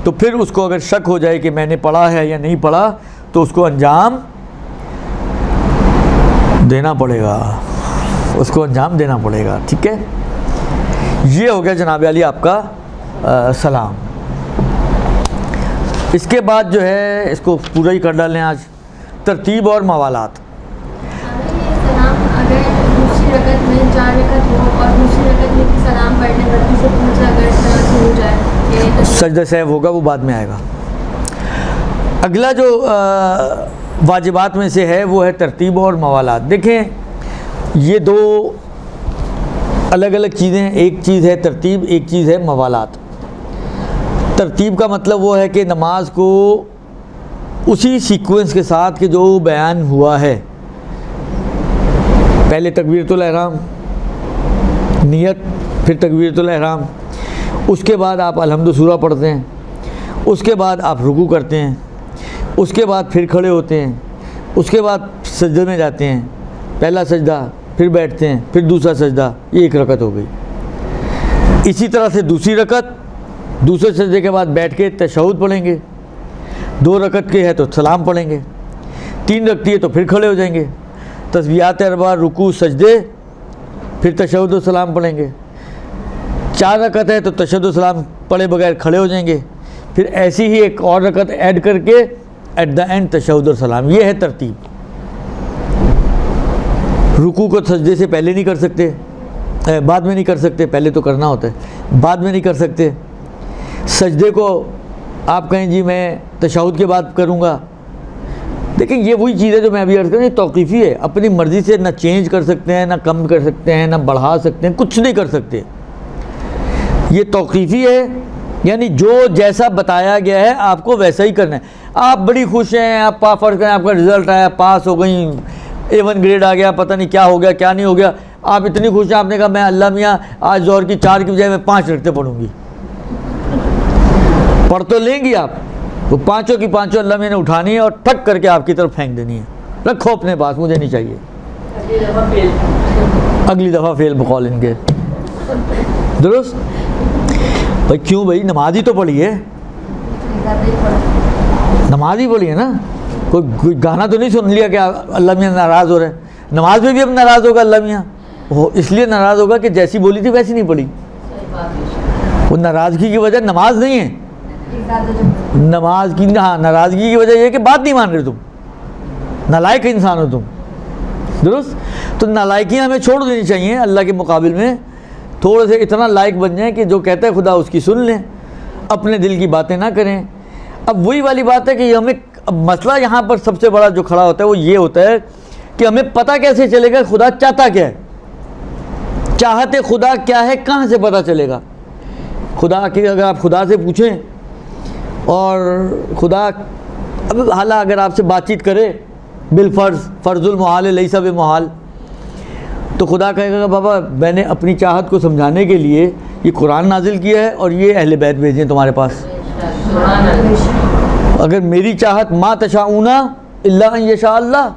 تو پھر اس کو اگر شک ہو جائے کہ میں نے پڑھا ہے یا نہیں پڑھا تو اس کو انجام دینا پڑے گا، ٹھیک ہے. یہ ہو گیا جناب علی آپ کا سلام. اس کے بعد جو ہے اس کو پورا ہی کر ڈالیں آج، ترتیب اور موالات. سلام اگر دوسری رکعت میں 4 رکعت ہو اور دوسری رکعت میں سلام پڑھنے غلطی سے پوچھا اگر اس طرح سے ہو جائے، سجدہ سہو ہوگا، وہ بعد میں آئے گا. اگلا جو واجبات میں سے ہے وہ ہے ترتیب اور موالات. دیکھیں یہ 2 الگ الگ چیزیں، ایک چیز ہے ترتیب، ایک چیز ہے موالات. ترتیب کا مطلب وہ ہے کہ نماز کو اسی سیکوینس کے ساتھ کہ جو بیان ہوا ہے، پہلے تکبیرۃ الاحرام، نیت، پھر تکبیرۃ الاحرام، اس کے بعد آپ الحمد سورہ پڑھتے ہیں، اس کے بعد آپ رکوع کرتے ہیں، اس کے بعد پھر کھڑے ہوتے ہیں، اس کے بعد سجدے میں جاتے ہیں، پہلا سجدہ، پھر بیٹھتے ہیں، پھر دوسرا سجدہ، یہ 1 رکعت ہو گئی. اسی طرح سے دوسری رکعت، دوسرے سجدے کے بعد بیٹھ کے تشہد پڑھیں گے، 2 رکعت کے ہے تو سلام پڑھیں گے، 3 رکعتی ہے تو پھر کھڑے ہو جائیں گے، تسبیحات 4، رکوع، سجدے، پھر تشہد و سلام پڑھیں گے، 4 رکعت ہے تو تشہد و سلام پڑھے بغیر کھڑے ہو جائیں گے، پھر ایسی ہی ایک اور رکعت ایڈ کر کے ایٹ دا اینڈ تشہد و سلام. یہ ہے ترتیب. رکوع کو سجدے سے پہلے نہیں کر سکتے، بعد میں نہیں کر سکتے، پہلے تو کرنا ہوتا ہے، بعد میں نہیں کر سکتے. سجدے کو آپ کہیں جی میں تشہد کے بعد کروں گا، لیکن یہ وہی چیز ہے جو میں ابھی عرض کروں، یہ توقیفی ہے، اپنی مرضی سے نہ چینج کر سکتے ہیں، نہ کم کر سکتے ہیں، نہ بڑھا سکتے ہیں، کچھ نہیں کر سکتے. یہ توقیفی ہے، یعنی جو جیسا بتایا گیا ہے آپ کو ویسا ہی کرنا ہے. آپ بڑی خوش ہیں، آپ فرض کریں آپ کا رزلٹ آیا، پاس ہو گئیں، A1 گریڈ آ گیا، پتہ نہیں کیا ہو گیا کیا نہیں ہو گیا، آپ اتنی خوش ہیں, آپ نے کہا میں اللہ میاں آج ظہر کی 4 کی بجائے میں 5 رکعتیں پڑھوں گی. پڑھ تو لیں گی آپ, وہ 5 کی 5 اللہ میاں نے اٹھانی ہے اور ٹھک کر کے آپ کی طرف پھینک دینی ہے, رکھو اپنے پاس, مجھے نہیں چاہیے. اگلی دفعہ فیل بقول ان کے. درست بھائی, کیوں بھائی, نماز ہی تو پڑھی ہے, نماز ہی پڑھی ہے نا, کوئی گانا تو نہیں سن لیا کہ اللہ میاں ناراض ہو رہے ہیں. نماز میں بھی اب ناراض ہوگا اللہ میاں, وہ اس لیے ناراض ہوگا کہ جیسی بولی تھی ویسی نہیں پڑھی. وہ ناراضگی کی وجہ نماز نہیں ہے, نماز کی ہاں ناراضگی کی وجہ یہ کہ بات نہیں مان رہے تم, نالائق انسان ہو تم. درست, تو نالائکیاں ہمیں چھوڑ دینی چاہیے, اللہ کے مقابل میں تھوڑے سے اتنا لائق بن جائیں کہ جو کہتا ہے خدا اس کی سن لیں, اپنے دل کی باتیں نہ کریں. اب وہی والی بات ہے کہ ہمیں مسئلہ یہاں پر سب سے بڑا جو کھڑا ہوتا ہے وہ یہ ہوتا ہے کہ ہمیں پتہ کیسے چلے گا خدا چاہتا کیا ہے, چاہتے خدا کیا ہے, کہاں سے پتہ چلے گا. خدا کہ اگر آپ خدا سے پوچھیں اور خدا اب حالہ اگر آپ سے بات چیت کرے بالفرض, فرض المحال لیس بمحال, تو خدا کہے گا بابا میں نے اپنی چاہت کو سمجھانے کے لیے یہ قرآن نازل کیا ہے اور یہ اہل بیت بھیجے تمہارے پاس. اگر میری چاہت ما تشاؤون الا ان یشاء اللہ,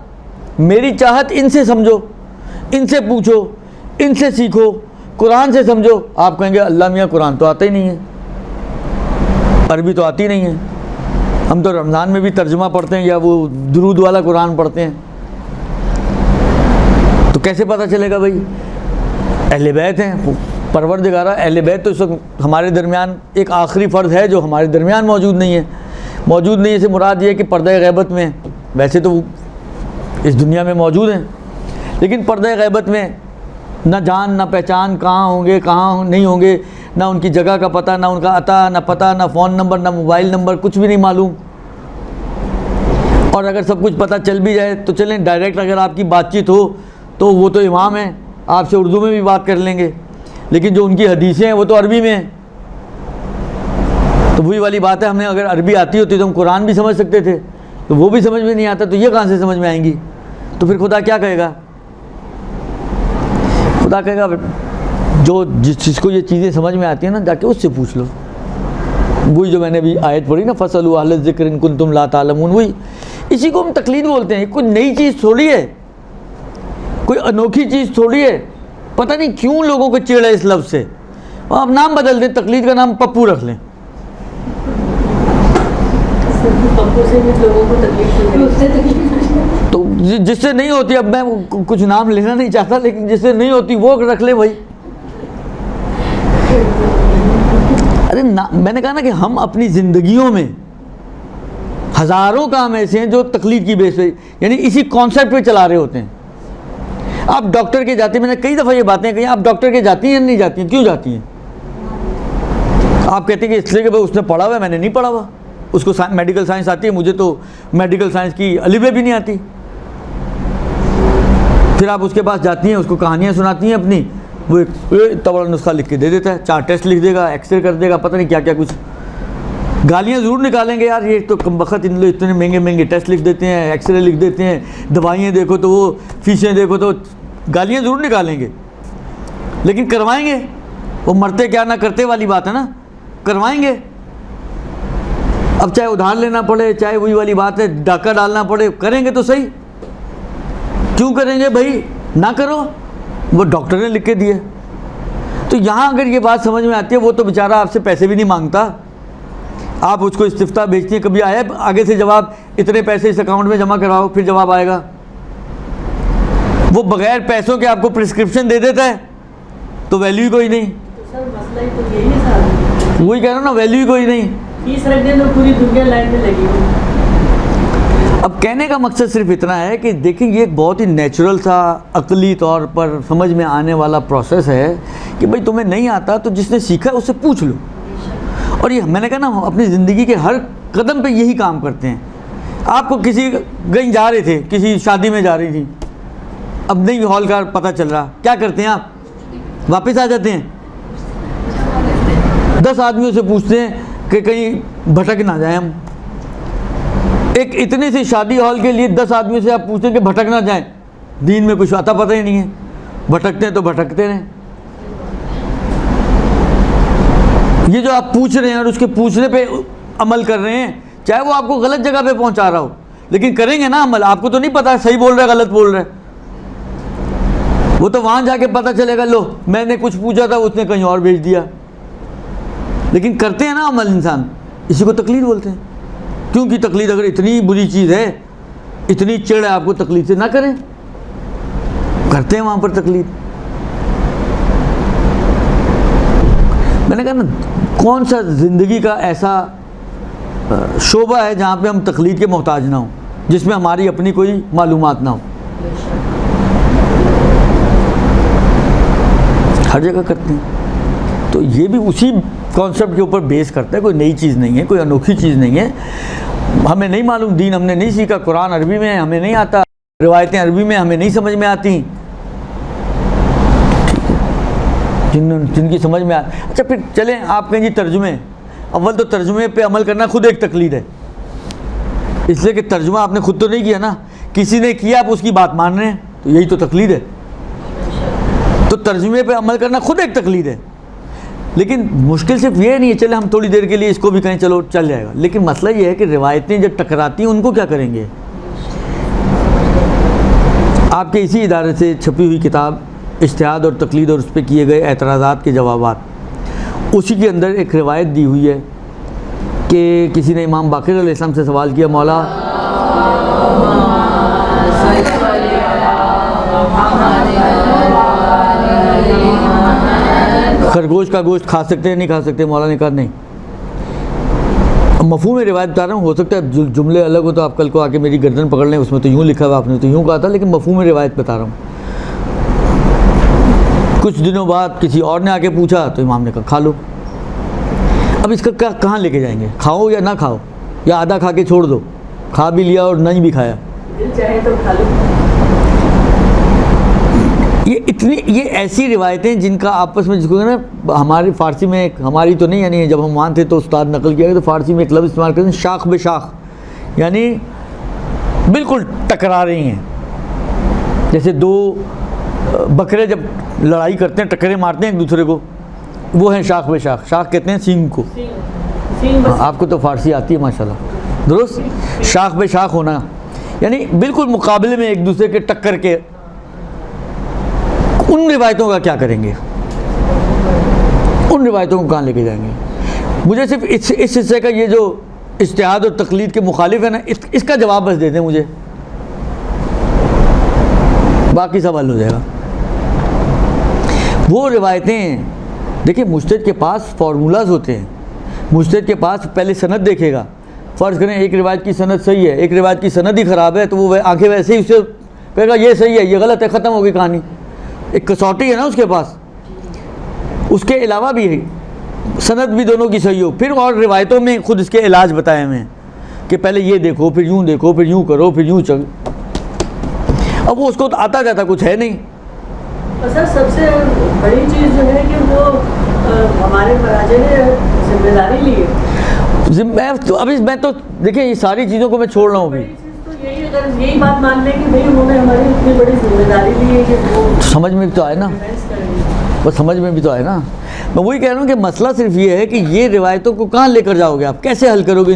میری چاہت ان سے سمجھو, ان سے پوچھو, ان سے سیکھو, قرآن سے سمجھو. آپ کہیں گے اللہ میاں قرآن تو آتا ہی نہیں ہے, عربی تو آتی نہیں ہے, ہم تو رمضان میں بھی ترجمہ پڑھتے ہیں یا وہ درود والا قرآن پڑھتے ہیں. تو کیسے پتہ چلے گا بھائی؟ اہل بیت ہیں, پروردگارہ اہل بیت تو اس وقت ہمارے درمیان ایک آخری فرد ہے جو ہمارے درمیان موجود نہیں ہے. موجود نہیں سے مراد یہ کہ پردہ غیبت میں, ویسے تو وہ اس دنیا میں موجود ہیں لیکن پردہ غیبت میں نہ جان نہ پہچان, کہاں ہوں گے کہاں نہیں ہوں گے, نہ ان کی جگہ کا پتہ, نہ ان کا عطا, نہ پتہ, نہ فون نمبر, نہ موبائل نمبر, کچھ بھی نہیں معلوم. اور اگر سب کچھ پتہ چل بھی جائے تو چلیں ڈائریکٹ اگر آپ کی بات چیت ہو تو وہ تو امام ہیں, آپ سے اردو میں بھی بات کر لیں گے, لیکن جو ان کی حدیثیں ہیں وہ تو عربی میں ہیں. تو وہی والی بات ہے, ہمیں اگر عربی آتی ہوتی تو ہم قرآن بھی سمجھ سکتے تھے, تو وہ بھی سمجھ میں نہیں آتا, تو یہ کہاں سے سمجھ میں آئیں گی؟ تو پھر خدا کیا کہے گا؟ خدا کہے گا جو جس کو یہ چیزیں سمجھ میں آتی ہیں نا جا کے اس سے پوچھ لو. وہی جو میں نے بھی آیت پڑھی نا, فَاسْأَلُوا أَهْلَ الذِّكْرِ إِن كُنتُمْ لَا تَعْلَمُونَ, وہی اسی کو ہم تقلید بولتے ہیں. کوئی نئی چیز تھوڑی ہے, کوئی انوکھی چیز تھوڑی ہے. پتہ نہیں کیوں لوگوں کو چڑ ہے اس لفظ سے. آپ نام بدل دیں, تقلید کا نام پپو رکھ لیں. تو جس سے نہیں ہوتی, اب میں کچھ نام لینا نہیں چاہتا لیکن جس سے نہیں ہوتی وہ رکھ لیں بھائی. ارے میں نے کہا نا کہ ہم اپنی زندگیوں میں ہزاروں کام ایسے ہیں جو تقلید کی بیس پہ, یعنی اسی کانسیپٹ پہ چلا رہے ہوتے ہیں. آپ ڈاکٹر کے جاتے ہیں, میں نے کئی دفعہ یہ باتیں کہی, آپ ڈاکٹر کے جاتی ہیں یا نہیں جاتی ہیں؟ کیوں جاتی ہیں؟ آپ کہتے ہیں کہ اس لیے کہ بھائی اس نے پڑھا ہوا ہے, میں نے نہیں پڑھا ہوا. اس کو میڈیکل سائنس آتی ہے, مجھے تو میڈیکل سائنس کی الف بھی نہیں آتی. پھر آپ اس کے پاس جاتی ہیں, اس کو کہانیاں سناتی ہیں اپنی, وہ ایک بڑا نسخہ لکھ کے دے دیتا ہے, 4 ٹیسٹ لکھ دے گا, ایکس رے کر دے گا, پتہ نہیں کیا کیا کچھ. گالیاں ضرور نکالیں گے یار, یہ تو کم بخت ان لوگ اتنے مہنگے مہنگے ٹیسٹ لکھ دیتے ہیں, ایکس رے لکھ دیتے ہیں, دوائیاں دیکھو تو وہ فیسیں دیکھو تو, گالیاں ضرور نکالیں گے لیکن کروائیں گے. وہ مرتے کیا نہ کرتے والی بات ہے نا, کروائیں گے. اب چاہے ادھار لینا پڑے, چاہے وہی والی بات ہے ڈاکہ ڈالنا پڑے, کریں گے تو صحیح. کیوں کریں گے بھائی؟ نہ کرو, وہ ڈاکٹر نے لکھ کے دیے. تو یہاں اگر یہ بات سمجھ میں آتی ہے, وہ تو بیچارہ آپ سے پیسے بھی نہیں مانگتا, آپ اس کو استفتاء بھیجتی ہیں, کبھی آیا آگے سے جواب اتنے پیسے اس اکاؤنٹ میں جمع کرواؤ پھر جواب آئے گا. وہ بغیر پیسوں کے آپ کو پرسکرپشن دے دیتا ہے تو ویلیو ہی کوئی نہیں. وہی کہہ رہا ہوں نا, ویلیو ہی کوئی نہیں. فیس رکھ دیں تو پوری دنیا لائن میں لگی ہوئی. اب کہنے کا مقصد صرف اتنا ہے کہ دیکھیں یہ ایک بہت ہی نیچرل سا عقلی طور پر سمجھ میں آنے والا پروسیس ہے کہ بھائی تمہیں نہیں آتا تو جس نے سیکھا ہے اس سے پوچھ لو. اور یہ میں نے کہا نا, اپنی زندگی کے ہر قدم پہ یہی کام کرتے ہیں. آپ کو کسی کہیں جا رہے تھے, کسی شادی میں جا رہی تھی, اب نہیں ہال کا پتہ چل رہا, کیا کرتے ہیں آپ؟ واپس آ جاتے ہیں, 10 آدمیوں سے پوچھتے ہیں کہ کہیں بھٹک نہ جائیں ہم. ایک اتنی سی شادی ہال کے لیے 10 آدمیوں سے آپ پوچھتے ہیں کہ بھٹک نہ جائیں, دین میں کچھ آتا پتہ ہی نہیں ہے. بھٹکتے ہیں تو بھٹکتے رہیں. یہ جو آپ پوچھ رہے ہیں اور اس کے پوچھنے پہ عمل کر رہے ہیں, چاہے وہ آپ کو غلط جگہ پہ پہنچا رہا ہو, لیکن کریں گے نا عمل. آپ کو تو نہیں پتا صحیح بول رہا ہے غلط بول رہا ہے, وہ تو وہاں جا کے پتہ چلے گا, لو میں نے کچھ پوچھا تھا اس نے کہیں اور بھیج دیا. لیکن کرتے ہیں نا عمل انسان, اسی کو تقلید بولتے ہیں. کیونکہ تقلید اگر اتنی بری چیز ہے, اتنی چڑ ہے آپ کو تقلید سے, نہ کریں. کرتے ہیں وہاں پر تقلید. میں نے کہا نا, کون سا زندگی کا ایسا شعبہ ہے جہاں پہ ہم تقلید کے محتاج نہ ہوں, جس میں ہماری اپنی کوئی معلومات نہ ہو. ہر جگہ کرتے ہیں. تو یہ بھی اسی کانسیپٹ کے اوپر بیس کرتا ہے, کوئی نئی چیز نہیں ہے, کوئی انوکھی چیز نہیں ہے. ہمیں نہیں معلوم, دین ہم نے نہیں سیکھا, قرآن عربی میں ہمیں نہیں آتا, روایتیں عربی میں ہمیں نہیں سمجھ میں آتی, جن کی سمجھ میں اچھا پھر چلیں آپ کہیں جی ترجمے. اول تو ترجمے پہ عمل کرنا خود ایک تقلید ہے, اس لیے کہ ترجمہ آپ نے خود تو نہیں کیا نا, کسی نے کیا آپ اس کی بات مان رہے ہیں, تو یہی تو تقلید ہے. تو ترجمے پہ عمل کرنا خود ایک تقلید ہے. لیکن مشکل صرف یہ نہیں ہے چلے ہم تھوڑی دیر کے لیے اس کو بھی کہیں چلو چل جائے گا, لیکن مسئلہ یہ ہے کہ روایتیں جب ٹکراتی ہیں ان کو کیا کریں گے. آپ کے اسی ادارے سے چھپی ہوئی کتاب اجتہاد اور تقلید اور اس پہ کیے گئے اعتراضات کے جوابات, اسی کے اندر ایک روایت دی ہوئی ہے کہ کسی نے امام باقر علیہ السلام سے سوال کیا, مولا خرگوش کا گوشت کھا سکتے ہیں نہیں کھا سکتے. مولا نے کہا نہیں. مفہوم روایت بتا رہا ہوں, ہو سکتا ہے جملے الگ ہو تو آپ کل کو آ کے میری گردن پکڑ لیں, اس میں تو یوں لکھا ہوا آپ نے تو یوں کہا تھا, لیکن مفہوم روایت بتا رہا ہوں. کچھ دنوں بعد کسی اور نے آ کے پوچھا تو امام نے کہا کھا لو. اب اس کا کہاں لے کے جائیں گے, کھاؤ یا نہ کھاؤ, یا آدھا کھا کے چھوڑ دو, کھا بھی لیا اور نہیں بھی کھایا. دل چاہے تو کھا لو. یہ ایسی روایتیں جن کا آپس میں جس کو نا ہماری فارسی میں ایک, ہماری تو نہیں, یعنی جب ہم وہاں تھے تو استاد نقل کیا گیا تو فارسی میں ایک لفظ استعمال کرتے ہیں شاخ بے شاخ, یعنی بالکل ٹکرا رہی ہیں. جیسے دو بکرے جب لڑائی کرتے ہیں, ٹکرے مارتے ہیں ایک دوسرے کو, وہ ہیں شاخ بے شاخ. شاخ کہتے ہیں سینگ کو. آپ کو تو فارسی آتی ہے ماشاءاللہ, درست. شاخ بے شاخ ہونا یعنی بالکل مقابلے میں ایک دوسرے کے ٹکر کے. ان روایتوں کا کیا کریں گے, ان روایتوں کو کہاں لے کے جائیں گے. مجھے صرف اس حصے کا یہ جو اجتہاد اور تقلید کے مخالف ہے نا, اس کا جواب بس دے دیں مجھے, باقی سب حل ہو جائے گا. وہ روایتیں دیکھیں, مجتہد کے پاس فارمولاز ہوتے ہیں. مجتہد کے پاس پہلے سند دیکھے گا. فرض کریں ایک روایت کی سند صحیح ہے, ایک روایت کی سند ہی خراب ہے, تو وہ آنکھیں ویسے ہی اسے کہے گا یہ صحیح ہے, یہ غلط ہے, ختم ہوگی کہانی. ایک کسوٹی ہے نا اس کے پاس. اس کے علاوہ بھی سند بھی دونوں کی صحیح ہو. پھر اور روایتوں میں خود اس کے علاج بتائے ہوئے ہیں کہ پہلے یہ دیکھو, پھر یوں دیکھو, پھر یوں کرو, پھر یوں چل. اب وہ اس کو تو آتا جاتا کچھ ہے نہیں. سر سب سے بڑی چیز جو ہے کہ وہ ہمارے مراجع نے ذمہ داری لی ہے. ابھی میں تو دیکھیں یہ ساری چیزوں کو میں چھوڑ رہا ہوں. ابھی یہی اگر یہی بات مان لیں کہ بھائی انہوں نے ہماری اتنی بڑی ذمہ داری لی ہے کہ وہ سمجھ میں بھی تو آئے نا, بس سمجھ میں بھی تو آئے نا. میں وہی کہہ رہا ہوں کہ مسئلہ صرف یہ ہے کہ یہ روایتوں کو کہاں لے کر جاؤ گے آپ, کیسے حل کرو گے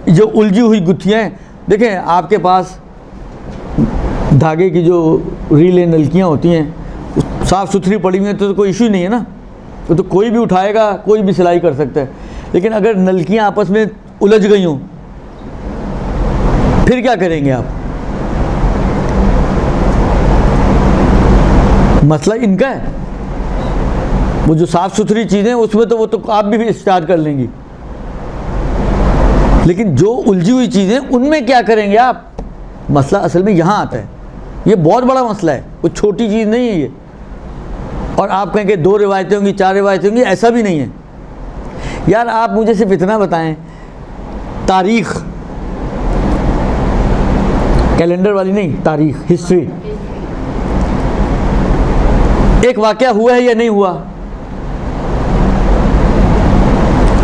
جو الجھی ہوئی گتھیاں ہیں. دیکھیں آپ کے پاس دھاگے کی جو ریلیں نلکیاں ہوتی ہیں صاف ستھری پڑی ہوئی ہیں تو کوئی ایشو ہی نہیں ہے نا, تو کوئی بھی اٹھائے گا, کوئی بھی سلائی کر سکتا ہے. لیکن اگر نلکیاں آپس میں الجھ گئی ہوں پھر کیا کریں گے آپ. مسئلہ ان کا ہے. وہ جو صاف ستھری چیزیں اس میں تو وہ تو آپ بھی اسٹارٹ کر لیں گی, لیکن جو الجھی ہوئی چیزیں ان میں کیا کریں گے آپ. مسئلہ اصل میں یہاں آتا ہے. یہ بہت بڑا مسئلہ ہے, وہ چھوٹی چیز نہیں ہے یہ. اور آپ کہیں کہ 2 روایتیں ہوں گی, 4 روایتیں ہوں گی, ایسا بھی نہیں ہے. یار آپ مجھے صرف اتنا بتائیں, تاریخ کیلنڈر والی نہیں, تاریخ, ہسٹری, ایک واقعہ ہوا ہے یا نہیں ہوا.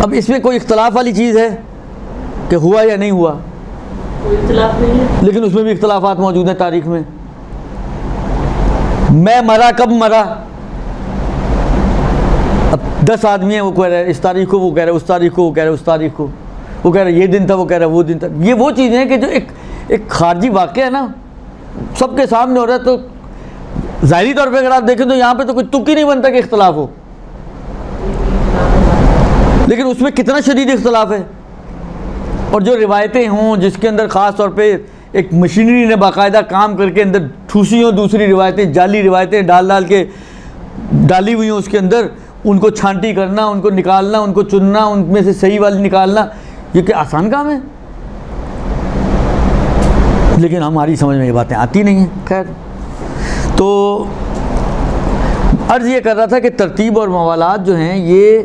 اب اس میں کوئی اختلاف والی چیز ہے کہ ہوا یا نہیں ہوا, کوئی اختلاف نہیں ہے, لیکن اس میں بھی اختلافات موجود ہیں تاریخ میں. میں مرا کب مرا، اب 10 آدمی ہیں، وہ کہہ رہے اس تاریخ کو، وہ کہہ رہے اس تاریخ کو، وہ کہہ رہے اس تاریخ کو، وہ کہہ رہے یہ دن تھا، وہ کہہ رہے وہ دن تھا. یہ وہ چیزیں ہیں کہ جو ایک خارجی واقعہ ہے نا، سب کے سامنے ہو رہا ہے، تو ظاہری طور پہ اگر آپ دیکھیں تو یہاں پہ تو کوئی تک ہی نہیں بنتا کہ اختلاف ہو، لیکن اس میں کتنا شدید اختلاف ہے. اور جو روایتیں ہوں جس کے اندر خاص طور پہ ایک مشینری نے باقاعدہ کام کر کے اندر ٹھوسی ہوں دوسری روایتیں، جعلی روایتیں ڈال کے ڈالی ہوئی ہوں اس کے اندر، ان کو چھانٹی کرنا، ان کو نکالنا، ان کو چننا، ان میں سے صحیح والی نکالنا، یہ کہ آسان کام ہے؟ لیکن ہماری سمجھ میں یہ باتیں آتی نہیں ہیں. خیر، تو عرض یہ کر رہا تھا کہ ترتیب اور موالات جو ہیں یہ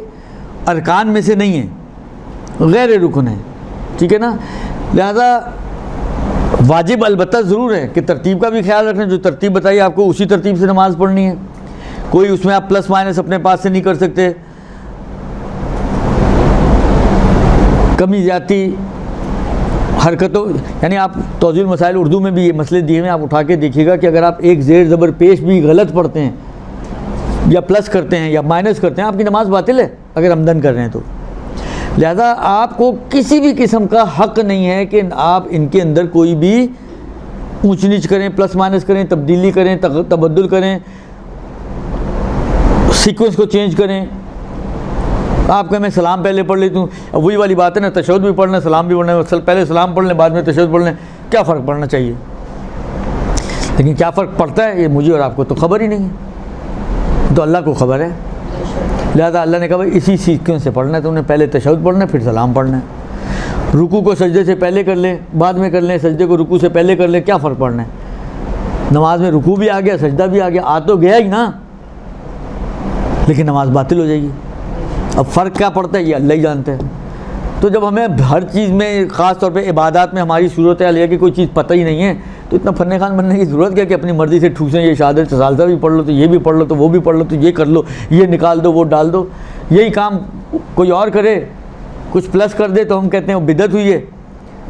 ارکان میں سے نہیں ہیں، غیر رکن ہیں، ٹھیک ہے نا. لہذا واجب البتہ ضرور ہے کہ ترتیب کا بھی خیال رکھنا، جو ترتیب بتائی آپ کو اسی ترتیب سے نماز پڑھنی ہے، کوئی اس میں آپ پلس مائنس اپنے پاس سے نہیں کر سکتے، کمی زیادتی حرکتوں، یعنی آپ توضیح المسائل اردو میں بھی یہ مسئلے دیے ہیں، آپ اٹھا کے دیکھیے گا کہ اگر آپ ایک زیر زبر پیش بھی غلط پڑھتے ہیں یا پلس کرتے ہیں یا مائنس کرتے ہیں، آپ کی نماز باطل ہے اگر عمدن کر رہے ہیں تو. لہذا آپ کو کسی بھی قسم کا حق نہیں ہے کہ آپ ان کے اندر کوئی بھی اونچ نیچ کریں، پلس مائنس کریں، تبدیلی کریں، تبدل کریں، سیکوینس کو چینج کریں. آپ کہ میں سلام پہلے پڑھ لیتی ہوں، اب وہی والی بات ہے نا، تشہد بھی پڑھنا، سلام بھی پڑھنا، پہلے سلام پڑھ لیں بعد میں تشہد پڑھ لیں، کیا فرق پڑنا چاہیے؟ لیکن کیا فرق پڑتا ہے یہ مجھے اور آپ کو تو خبر ہی نہیں ہے، تو اللہ کو خبر ہے. لہذا اللہ نے کہا بھائی اسی سیکوینس سے پڑھنا ہے، تو انہیں پہلے تشہد پڑھنا ہے پھر سلام پڑھنا ہے. رکوع کو سجدے سے پہلے کر لیں بعد میں کر لیں، سجدے کو رکوع سے پہلے کر لیں، کیا فرق پڑنا ہے؟ نماز میں رکوع بھی آ گیا، سجدہ بھی آ گیا، آ تو گیا ہی نا، لیکن نماز باطل ہو جائے گی. اب فرق کیا پڑتا ہے یہ اللہ ہی جانتا ہے. تو جب ہمیں ہر چیز میں خاص طور پہ عبادات میں ہماری صورت حال ہے کہ کوئی چیز پتہ ہی نہیں ہے، تو اتنا فن خان بننے کی ضرورت کیا کہ اپنی مرضی سے ٹھوسیں، یہ شہادت ثالثہ بھی پڑھ لو تو یہ بھی پڑھ لو تو وہ بھی پڑھ لو تو یہ کر لو، یہ نکال دو وہ ڈال دو. یہی کام کوئی اور کرے، کچھ پلس کر دے تو ہم کہتے ہیں وہ بدعت ہوئی ہے،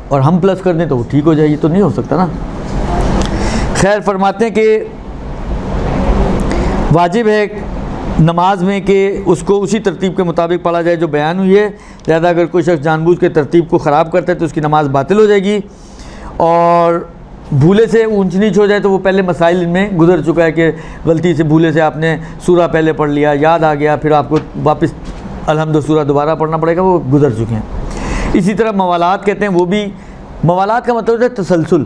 اور ہم پلس کر دیں تو وہ ٹھیک ہو جائے، یہ تو نہیں ہو سکتا نا. خیر، فرماتے ہیں کہ واجب ہے نماز میں کہ اس کو اسی ترتیب کے مطابق پڑھا جائے جو بیان ہوئی ہے. لہذا اگر کوئی شخص جان بوجھ کے ترتیب کو خراب کرتا ہے تو اس کی نماز باطل ہو جائے گی. اور بھولے سے اونچ نیچ ہو جائے تو وہ پہلے مسائل ان میں گزر چکا ہے کہ غلطی سے بھولے سے آپ نے سورہ پہلے پڑھ لیا، یاد آ گیا، پھر آپ کو واپس الحمد سورہ دوبارہ پڑھنا پڑے گا، وہ گزر چکے ہیں. اسی طرح موالات کہتے ہیں، وہ بھی موالات کا مطلب ہے تسلسل.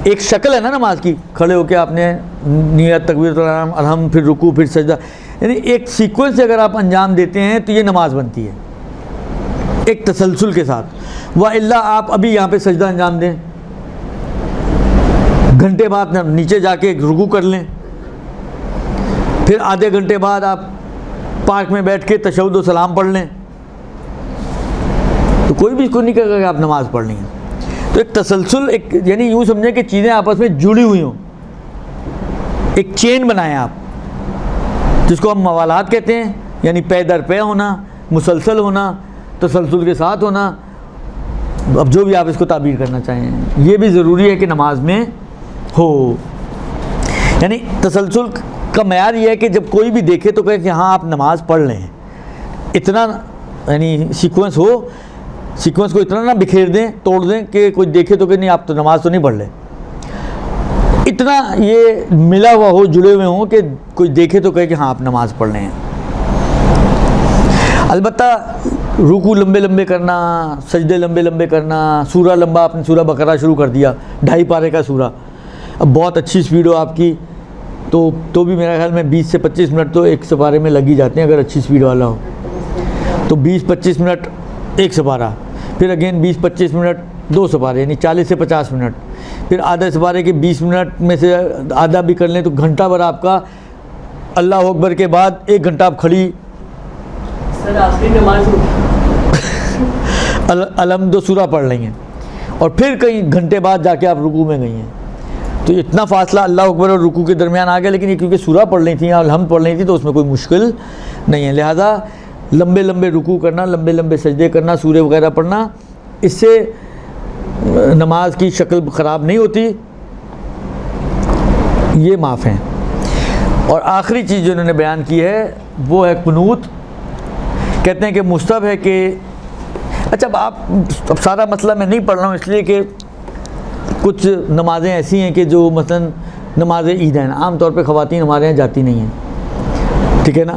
ایک شکل ہے نا نماز کی، کھڑے ہو کے آپ نے نیت، تکبیرۃ الحرام، الحمد، پھر رکوع، پھر سجدہ، یعنی ایک سیکوینس سے اگر آپ انجام دیتے ہیں تو یہ نماز بنتی ہے ایک تسلسل کے ساتھ. وَإِلَّا آپ ابھی یہاں پہ سجدہ انجام دیں، گھنٹے بعد نیچے جا کے رکوع کر لیں، پھر آدھے گھنٹے بعد آپ پارک میں بیٹھ کے تشہد و سلام پڑھ لیں، تو کوئی بھی اس کو نہیں کہے گا کہ آپ نماز پڑھ لیں. تو ایک تسلسل، ایک یعنی یوں سمجھیں کہ چیزیں آپس میں جڑی ہوئی ہوں، ایک چین بنائیں آپ، جس کو ہم موالات کہتے ہیں، یعنی پے در پے ہونا، مسلسل ہونا، تسلسل کے ساتھ ہونا. اب جو بھی آپ اس کو تعبیر کرنا چاہیں، یہ بھی ضروری ہے کہ نماز میں ہو. یعنی تسلسل کا معیار یہ ہے کہ جب کوئی بھی دیکھے تو کہے کہ ہاں آپ نماز پڑھ لیں، اتنا یعنی سیکوینس ہو، سیکوینس کو اتنا نہ بکھیر دیں، توڑ دیں کہ کوئی دیکھے تو کہ نہیں آپ تو نماز تو نہیں پڑھ لیں. اتنا یہ ملا ہوا ہو، جڑے ہوئے ہوں کہ کوئی دیکھے تو کہے کہ ہاں آپ نماز پڑھ رہے ہیں. البتہ رکوع لمبے لمبے کرنا، سجدے لمبے لمبے کرنا، سورہ لمبا، آپ نے سورہ بقرہ شروع کر دیا، 2.5 پارے کا سورہ، اب بہت اچھی سپیڈ ہو آپ کی تو بھی میرا خیال میں 20 سے 25 منٹ تو ایک سپارے میں لگ ہی جاتے ہیں اگر اچھی سپیڈ والا ہو. تو 20-25 منٹ ایک سپارہ، پھر اگین 20-25 منٹ 2 سپارے، یعنی 40 سے 50 منٹ، پھر آدھے سپارے کے 20 منٹ میں سے آدھا بھی کر لیں تو گھنٹہ بھر آپ کا اللہ اکبر کے بعد 1 گھنٹہ آپ کھڑی سر آخری نماز الحمد سورہ پڑھ لیں گے، اور پھر کئی گھنٹے بعد جا کے آپ رکوع میں گئی ہیں. تو اتنا فاصلہ اللہ اکبر اور رکوع کے درمیان آ گیا، لیکن یہ کیونکہ سورہ پڑھ لی تھیں، الحمد پڑھ لی تھی، تو اس میں کوئی مشکل نہیں ہے. لہٰذا لمبے لمبے رکوع کرنا، لمبے لمبے سجدے کرنا، سورے وغیرہ پڑھنا، اس سے نماز کی شکل خراب نہیں ہوتی، یہ معاف ہیں. اور آخری چیز جو انہوں نے بیان کی ہے وہ ہے قنوت. کہتے ہیں کہ مستحب ہے کہ اچھا اب سارا مسئلہ میں نہیں پڑھ رہا ہوں اس لیے کہ کچھ نمازیں ایسی ہیں کہ جو مثلا نماز عیدین عام طور پہ خواتین ہمارے یہاں جاتی نہیں ہیں, ٹھیک ہے نا,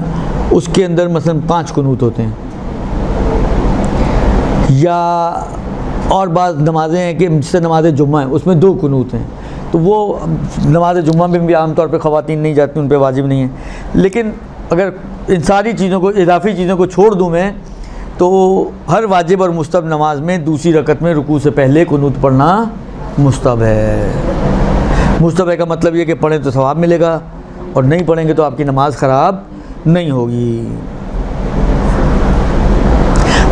اس کے اندر مثلا 5 قنوت ہوتے ہیں, یا اور بعض نمازیں ہیں کہ جس سے نماز جمعہ ہے اس میں 2 قنوت ہیں, تو وہ نماز جمعہ میں بھی عام طور پہ خواتین نہیں جاتی, ان پہ واجب نہیں ہے. لیکن اگر ان ساری چیزوں کو, اضافی چیزوں کو چھوڑ دوں میں, تو ہر واجب اور مستحب نماز میں دوسری رکعت میں رکوع سے پہلے قنوت پڑھنا مستحب ہے. مستحب ہے کا مطلب یہ کہ پڑھیں تو ثواب ملے گا, اور نہیں پڑھیں گے تو آپ کی نماز خراب نہیں ہوگی.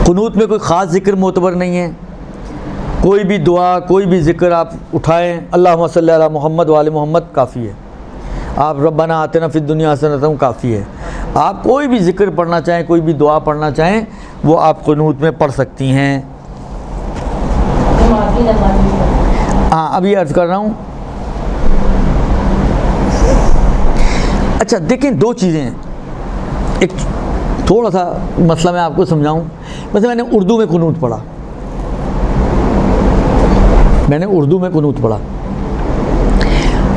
قنوت میں کوئی خاص ذکر معتبر نہیں ہے, کوئی بھی دعا کوئی بھی ذکر آپ اٹھائیں, اللہم صلی علی محمد وآل محمد کافی ہے. آپ ربنا آتنا فی الدنیا حسنۃ کافی ہے. آپ کوئی بھی ذکر پڑھنا چاہیں, کوئی بھی دعا پڑھنا چاہیں, وہ آپ قنوت میں پڑھ سکتی ہیں. ہاں ابھی عرض کر رہا ہوں. اچھا دیکھیں 2 چیزیں ہیں. ایک تھوڑا سا مسئلہ میں آپ کو سمجھاؤں. مثلا میں نے اردو میں قنوت پڑھا,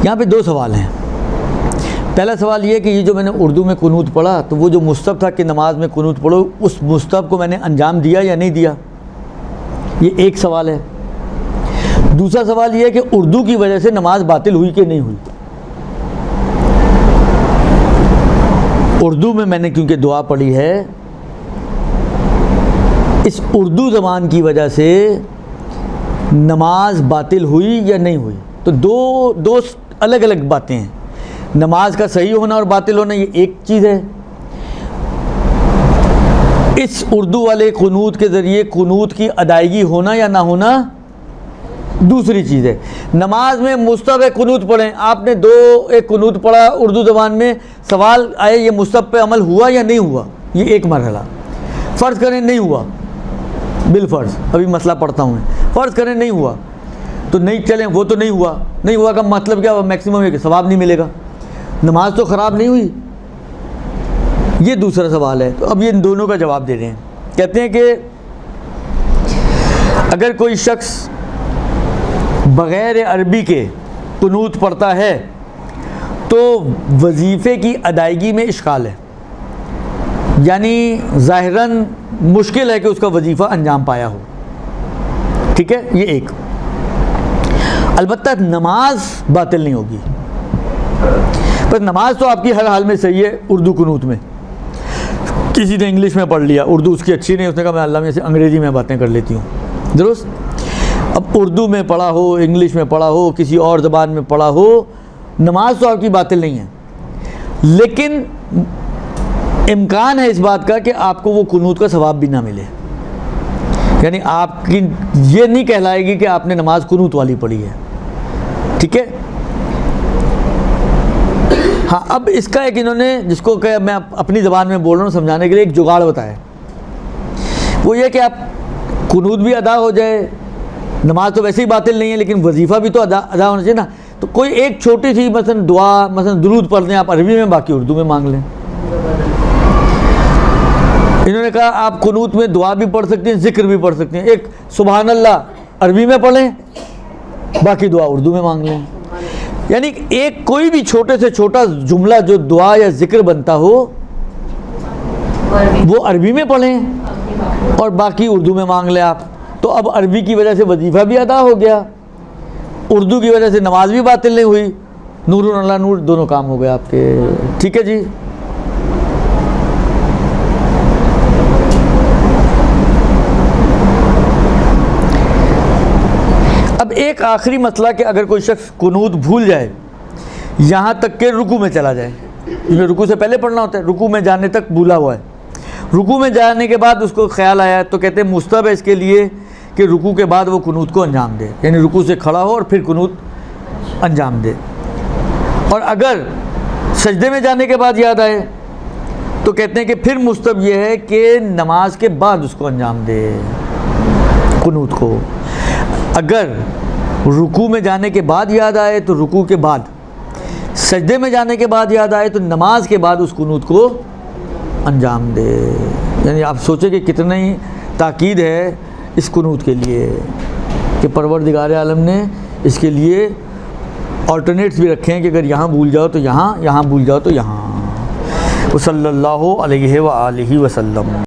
یہاں پہ 2 سوال ہیں. پہلا سوال یہ کہ یہ جو میں نے اردو میں قنوت پڑھا, تو وہ جو مستحب تھا کہ نماز میں قنوت پڑھو, اس مستحب کو میں نے انجام دیا یا نہیں دیا, یہ ایک سوال ہے. دوسرا سوال یہ ہے کہ اردو کی وجہ سے نماز باطل ہوئی کہ نہیں ہوئی. اردو میں نے کیونکہ دعا پڑھی ہے, اس اردو زبان کی وجہ سے نماز باطل ہوئی یا نہیں ہوئی. تو دو الگ الگ باتیں ہیں. نماز کا صحیح ہونا اور باطل ہونا یہ ایک چیز ہے, اس اردو والے قنوت کے ذریعے قنوت کی ادائیگی ہونا یا نہ ہونا دوسری چیز ہے. نماز میں مستحب ہے قنوت پڑھیں, آپ نے ایک قنوت پڑھا اردو زبان میں, سوال آئے یہ مستحب پہ عمل ہوا یا نہیں ہوا, یہ ایک مرحلہ. فرض کریں نہیں ہوا, بالفرض ابھی مسئلہ پڑھتا ہوں میں, فرض کریں نہیں ہوا تو نہیں چلیں, وہ تو نہیں ہوا کا مطلب کیا, میکسیمم ہے کہ ثواب نہیں ملے گا, نماز تو خراب نہیں ہوئی. یہ دوسرا سوال ہے. تو اب یہ ان دونوں کا جواب دے رہے ہیں. کہتے ہیں کہ اگر کوئی شخص بغیر عربی کے قنوت پڑھتا ہے تو وظیفے کی ادائیگی میں اشکال ہے, یعنی ظاہراً مشکل ہے کہ اس کا وظیفہ انجام پایا ہو. ٹھیک ہے, یہ ایک. البتہ نماز باطل نہیں ہوگی, پر نماز تو آپ کی ہر حال میں صحیح ہے. اردو قنوت میں کسی نے انگلش میں پڑھ لیا, اردو اس کی اچھی نہیں, اس نے کہا میں اللہ میں سے انگریزی میں باتیں کر لیتی ہوں, درست. اب اردو میں پڑھا ہو, انگلش میں پڑھا ہو, کسی اور زبان میں پڑھا ہو, نماز تو آپ کی باطل نہیں ہے, لیکن امکان ہے اس بات کا کہ آپ کو وہ قنوت کا ثواب بھی نہ ملے. یعنی آپ کی یہ نہیں کہلائے گی کہ آپ نے نماز قنوت والی پڑھی ہے. ٹھیک ہے. ہاں اب اس کا ایک انہوں نے, جس کو کہ میں اپنی زبان میں بول رہا ہوں سمجھانے کے لیے, ایک جگاڑ بتایا. وہ یہ کہ آپ قنوت بھی ادا ہو جائے, نماز تو ویسے ہی باطل نہیں ہے لیکن وظیفہ بھی تو ادا ہونا چاہیے نا. تو کوئی ایک چھوٹی سی مثلا دعا, مثلا درود پڑھ دیں آپ عربی میں, باقی اردو میں مانگ لیں. انہوں نے کہا آپ قنوت میں دعا بھی پڑھ سکتے ہیں, ذکر بھی پڑھ سکتے ہیں. ایک سبحان اللہ عربی میں پڑھیں, باقی دعا اردو میں مانگ لیں. یعنی ایک کوئی بھی چھوٹے سے چھوٹا جملہ جو دعا یا ذکر بنتا ہو وہ عربی میں پڑھیں اور باقی اردو میں مانگ لیں آپ. تو اب عربی کی وجہ سے وظیفہ بھی ادا ہو گیا, اردو کی وجہ سے نماز بھی باطل نہیں ہوئی, نور اللہ نور دونوں کام ہو گئے آپ کے. ٹھیک ہے جی. اب ایک آخری مسئلہ کہ اگر کوئی شخص قنوت بھول جائے یہاں تک کہ رکوع میں چلا جائے, کیونکہ رکوع سے پہلے پڑھنا ہوتا ہے, رکوع میں جانے تک بھولا ہوا ہے, رکوع میں جانے کے بعد اس کو خیال آیا, تو کہتے ہیں مستحب ہے اس کے لیے کہ رکوع کے بعد وہ قنوت کو انجام دے, یعنی رکوع سے کھڑا ہو اور پھر قنوت انجام دے. اور اگر سجدے میں جانے کے بعد یاد آئے تو کہتے ہیں کہ پھر مستحب یہ ہے کہ نماز کے بعد اس کو انجام دے قنوت کو. اگر رکوع میں جانے کے بعد یاد آئے تو رکوع کے بعد, سجدے میں جانے کے بعد یاد آئے تو نماز کے بعد اس قنوت کو انجام دے. یعنی آپ سوچیں کہ کتنی تاکید ہے اس قنوت کے لیے کہ پروردگار عالم نے اس کے لیے آلٹرنیٹس بھی رکھے ہیں کہ اگر یہاں بھول جاؤ تو یہاں بھول جاؤ تو یہاں. وصلی اللہ علیہ وآلہ وسلم.